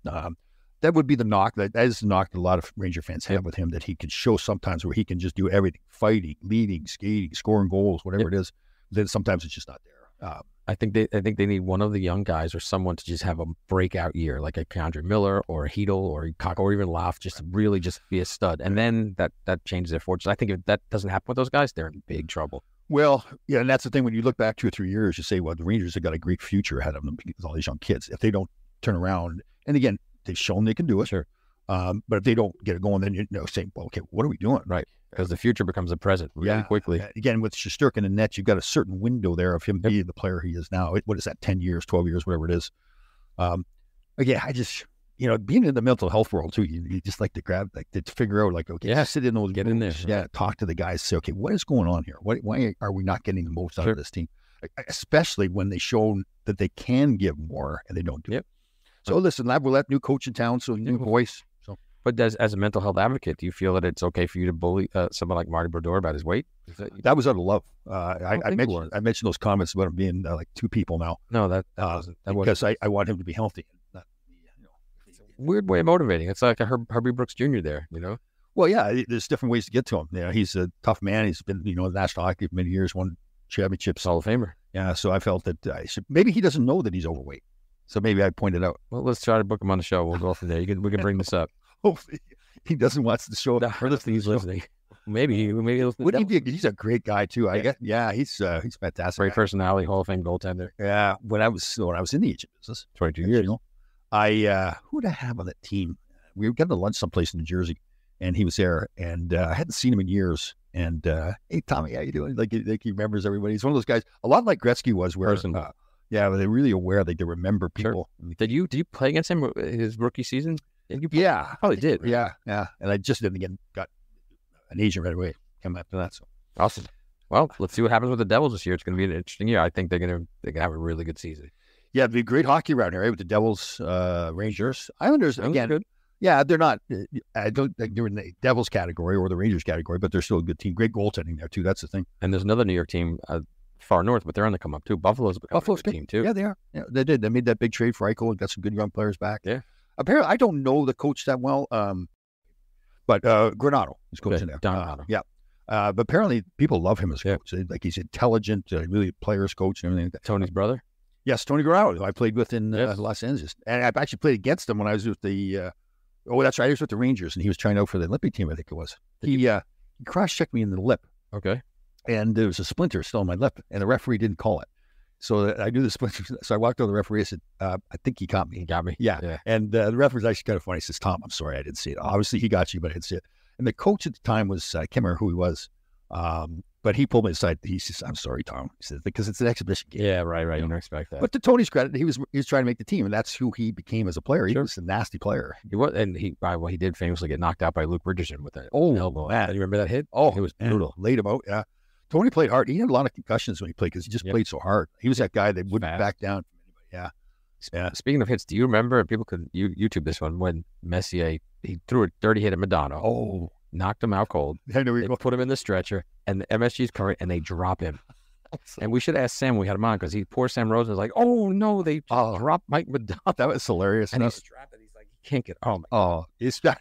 that would be the knock. That is the knock that a lot of Ranger fans have with him, that he can show sometimes where he can just do everything, fighting, leading, skating, scoring goals, whatever it is. Then sometimes it's just not there. I think they need one of the young guys or someone to just have a breakout year, like a Keandre Miller or a Hedel or a Kakko or even Laff, just really just be a stud. And then that changes their fortunes. I think if that doesn't happen with those guys, they're in big trouble. Well, yeah, and that's the thing. When you look back 2 or 3 years, you say, well, the Rangers have got a great future ahead of them because all these young kids. If they don't turn around, and again, they've shown they can do it. Sure. But if they don't get it going, then you're saying, well, okay, what are we doing? Right. Because the future becomes a present really quickly. Again, with Shesterkin and Nets, you've got a certain window there of him being the player he is now. What is that, 10 years, 12 years, whatever it is. Again, I just, being in the mental health world too, you just like to to figure out, like, okay, sit in those get rooms, in there. Talk to the guys, say, okay, what is going on here? Why are we not getting the most out of this team? Especially when they show that they can give more and they don't do it. So listen, we'll let new coach in town, so new voice. So, but as a mental health advocate, do you feel that it's okay for you to bully someone like Marty Brodeur about his weight? That was out of love. I mentioned those comments about him being like 2 people now. No, that wasn't. Because I want him to be healthy. Weird way of motivating. It's like a Herbie Brooks Jr. there, Well, yeah, there's different ways to get to him. He's a tough man. He's been, national hockey for many years, won championships. Hall of Famer. Yeah, so I felt that maybe he doesn't know that he's overweight. So maybe I pointed out. Well, let's try to book him on the show. We'll go from there. We can bring this up. Hopefully he doesn't watch the show. He's listening. Maybe he'll Wouldn't he be? He's a great guy too. I guess. Yeah, he's fantastic. Great personality, Hall of Fame goaltender. Yeah. When I was in the agent business, 22 years. Who did I have on that team? We were getting to lunch someplace in New Jersey, and he was there, and I hadn't seen him in years. And hey, Tommy, how you doing? Like he remembers everybody. He's one of those guys, a lot like Gretzky was, where yeah, they're really aware. Like they remember people. Sure. Did you play against him his rookie season? Yeah, probably did. Yeah. And I just didn't again got an agent right away. Came after that. So awesome. Well, let's see what happens with the Devils this year. It's going to be an interesting year. I think they're going to have a really good season. Yeah, it'd be great hockey around here, right? With the Devils, Rangers, Islanders again. Good. Yeah, they're not. I don't think they're in the Devils category or the Rangers category, but they're still a good team. Great goaltending there too. That's the thing. And there's another New York team far north, but they're on the come up too. Buffalo's a good team too. Yeah, they are. Yeah, they did. They made that big trade for Eichel and got some good young players back. Yeah. Apparently, I don't know the coach that well, but Granato is coaching there. Donato. Yeah. But apparently, people love him as a coach. Like he's intelligent, really players coach and everything. Tony's brother. Yes, Tony Granato, who I played with in Los Angeles, and I've actually played against him when I was with the. Oh, that's right. He was with the Rangers, and he was trying out for the Olympic team. I think it was. He cross-checked me in the lip. Okay. And there was a splinter still on my lip, and the referee didn't call it. So I knew the splinter. So I walked over to the referee and said, I think he caught me. He got me. Yeah. And the referee's actually kind of funny. He says, Tom, I'm sorry, I didn't see it. Obviously, he got you, but I didn't see it. And the coach at the time was, I can't remember who he was, but he pulled me aside. He says, I'm sorry, Tom. He says, because it's an exhibition game. Yeah, right. You don't expect that. But to Tony's credit, he was trying to make the team, and that's who he became as a player. He was a nasty player. He was, and he did famously get knocked out by Luke Richardson with an elbow. Man. You remember that hit? Oh, it was brutal. Laid him out, yeah. Tony played hard. He had a lot of concussions when he played because he just played so hard. He was that guy that wouldn't back down from anybody. Yeah. Speaking of hits, do you remember, people could YouTube this one, when Messier, he threw a dirty hit at Madonna. Oh. Knocked him out cold. They put him in the stretcher, and the MSG's coming, and they drop him. And we should ask Sam when we had him on, because poor Sam Rosen was like, oh, no, they dropped Mike Madonna. That was hilarious. And he's strapped, and he's like, he can't get, it's that.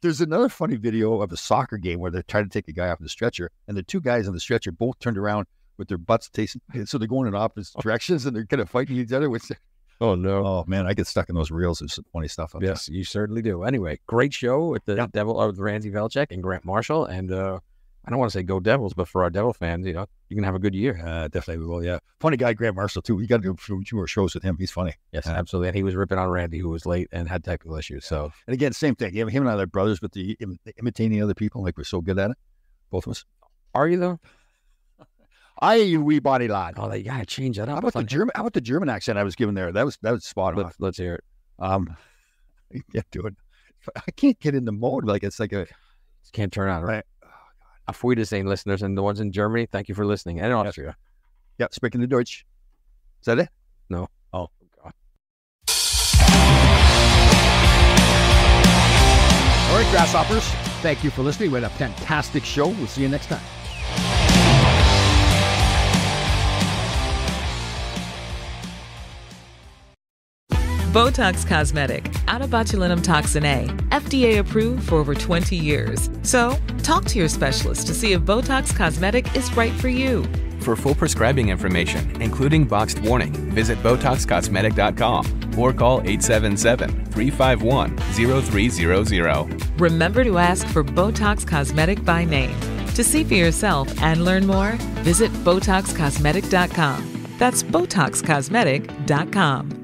There's another funny video of a soccer game where they're trying to take a guy off the stretcher, and the two guys on the stretcher both turned around with their butts tasting, so they're going in opposite directions, and they're kind of fighting each other. Oh, no. Oh, man, I get stuck in those reels. There's some funny stuff up there. Yes, you certainly do. Anyway, great show with the with Randy Velischek and Grant Marshall, and I don't want to say go Devils, but for our Devil fans, you can have a good year. Definitely we will, yeah. Funny guy, Grant Marshall, too. We got to do a few more shows with him. He's funny. Yes, absolutely. And he was ripping on Randy, who was late and had technical issues. So, and again, same thing. Him and I are brothers, but the imitating other people, like we're so good at it, both of us. Are you, though? You wee body lad. Oh, you gotta change that up. How about the German accent I was given there? That was spot on. Let's hear it. You can't do it. I can't get in the mode. Like it's like can't turn on, right? Auf Wiedersehen, listeners, and the ones in Germany, thank you for listening. And in Austria. Yeah, speaking the Deutsch. Is that it? No. Oh, God. All right, Grasshoppers. Thank you for listening. We had a fantastic show. We'll see you next time. Botox Cosmetic, out of botulinum toxin A, FDA approved for over 20 years. So, talk to your specialist to see if Botox Cosmetic is right for you. For full prescribing information, including boxed warning, visit BotoxCosmetic.com or call 877-351-0300. Remember to ask for Botox Cosmetic by name. To see for yourself and learn more, visit BotoxCosmetic.com. That's BotoxCosmetic.com.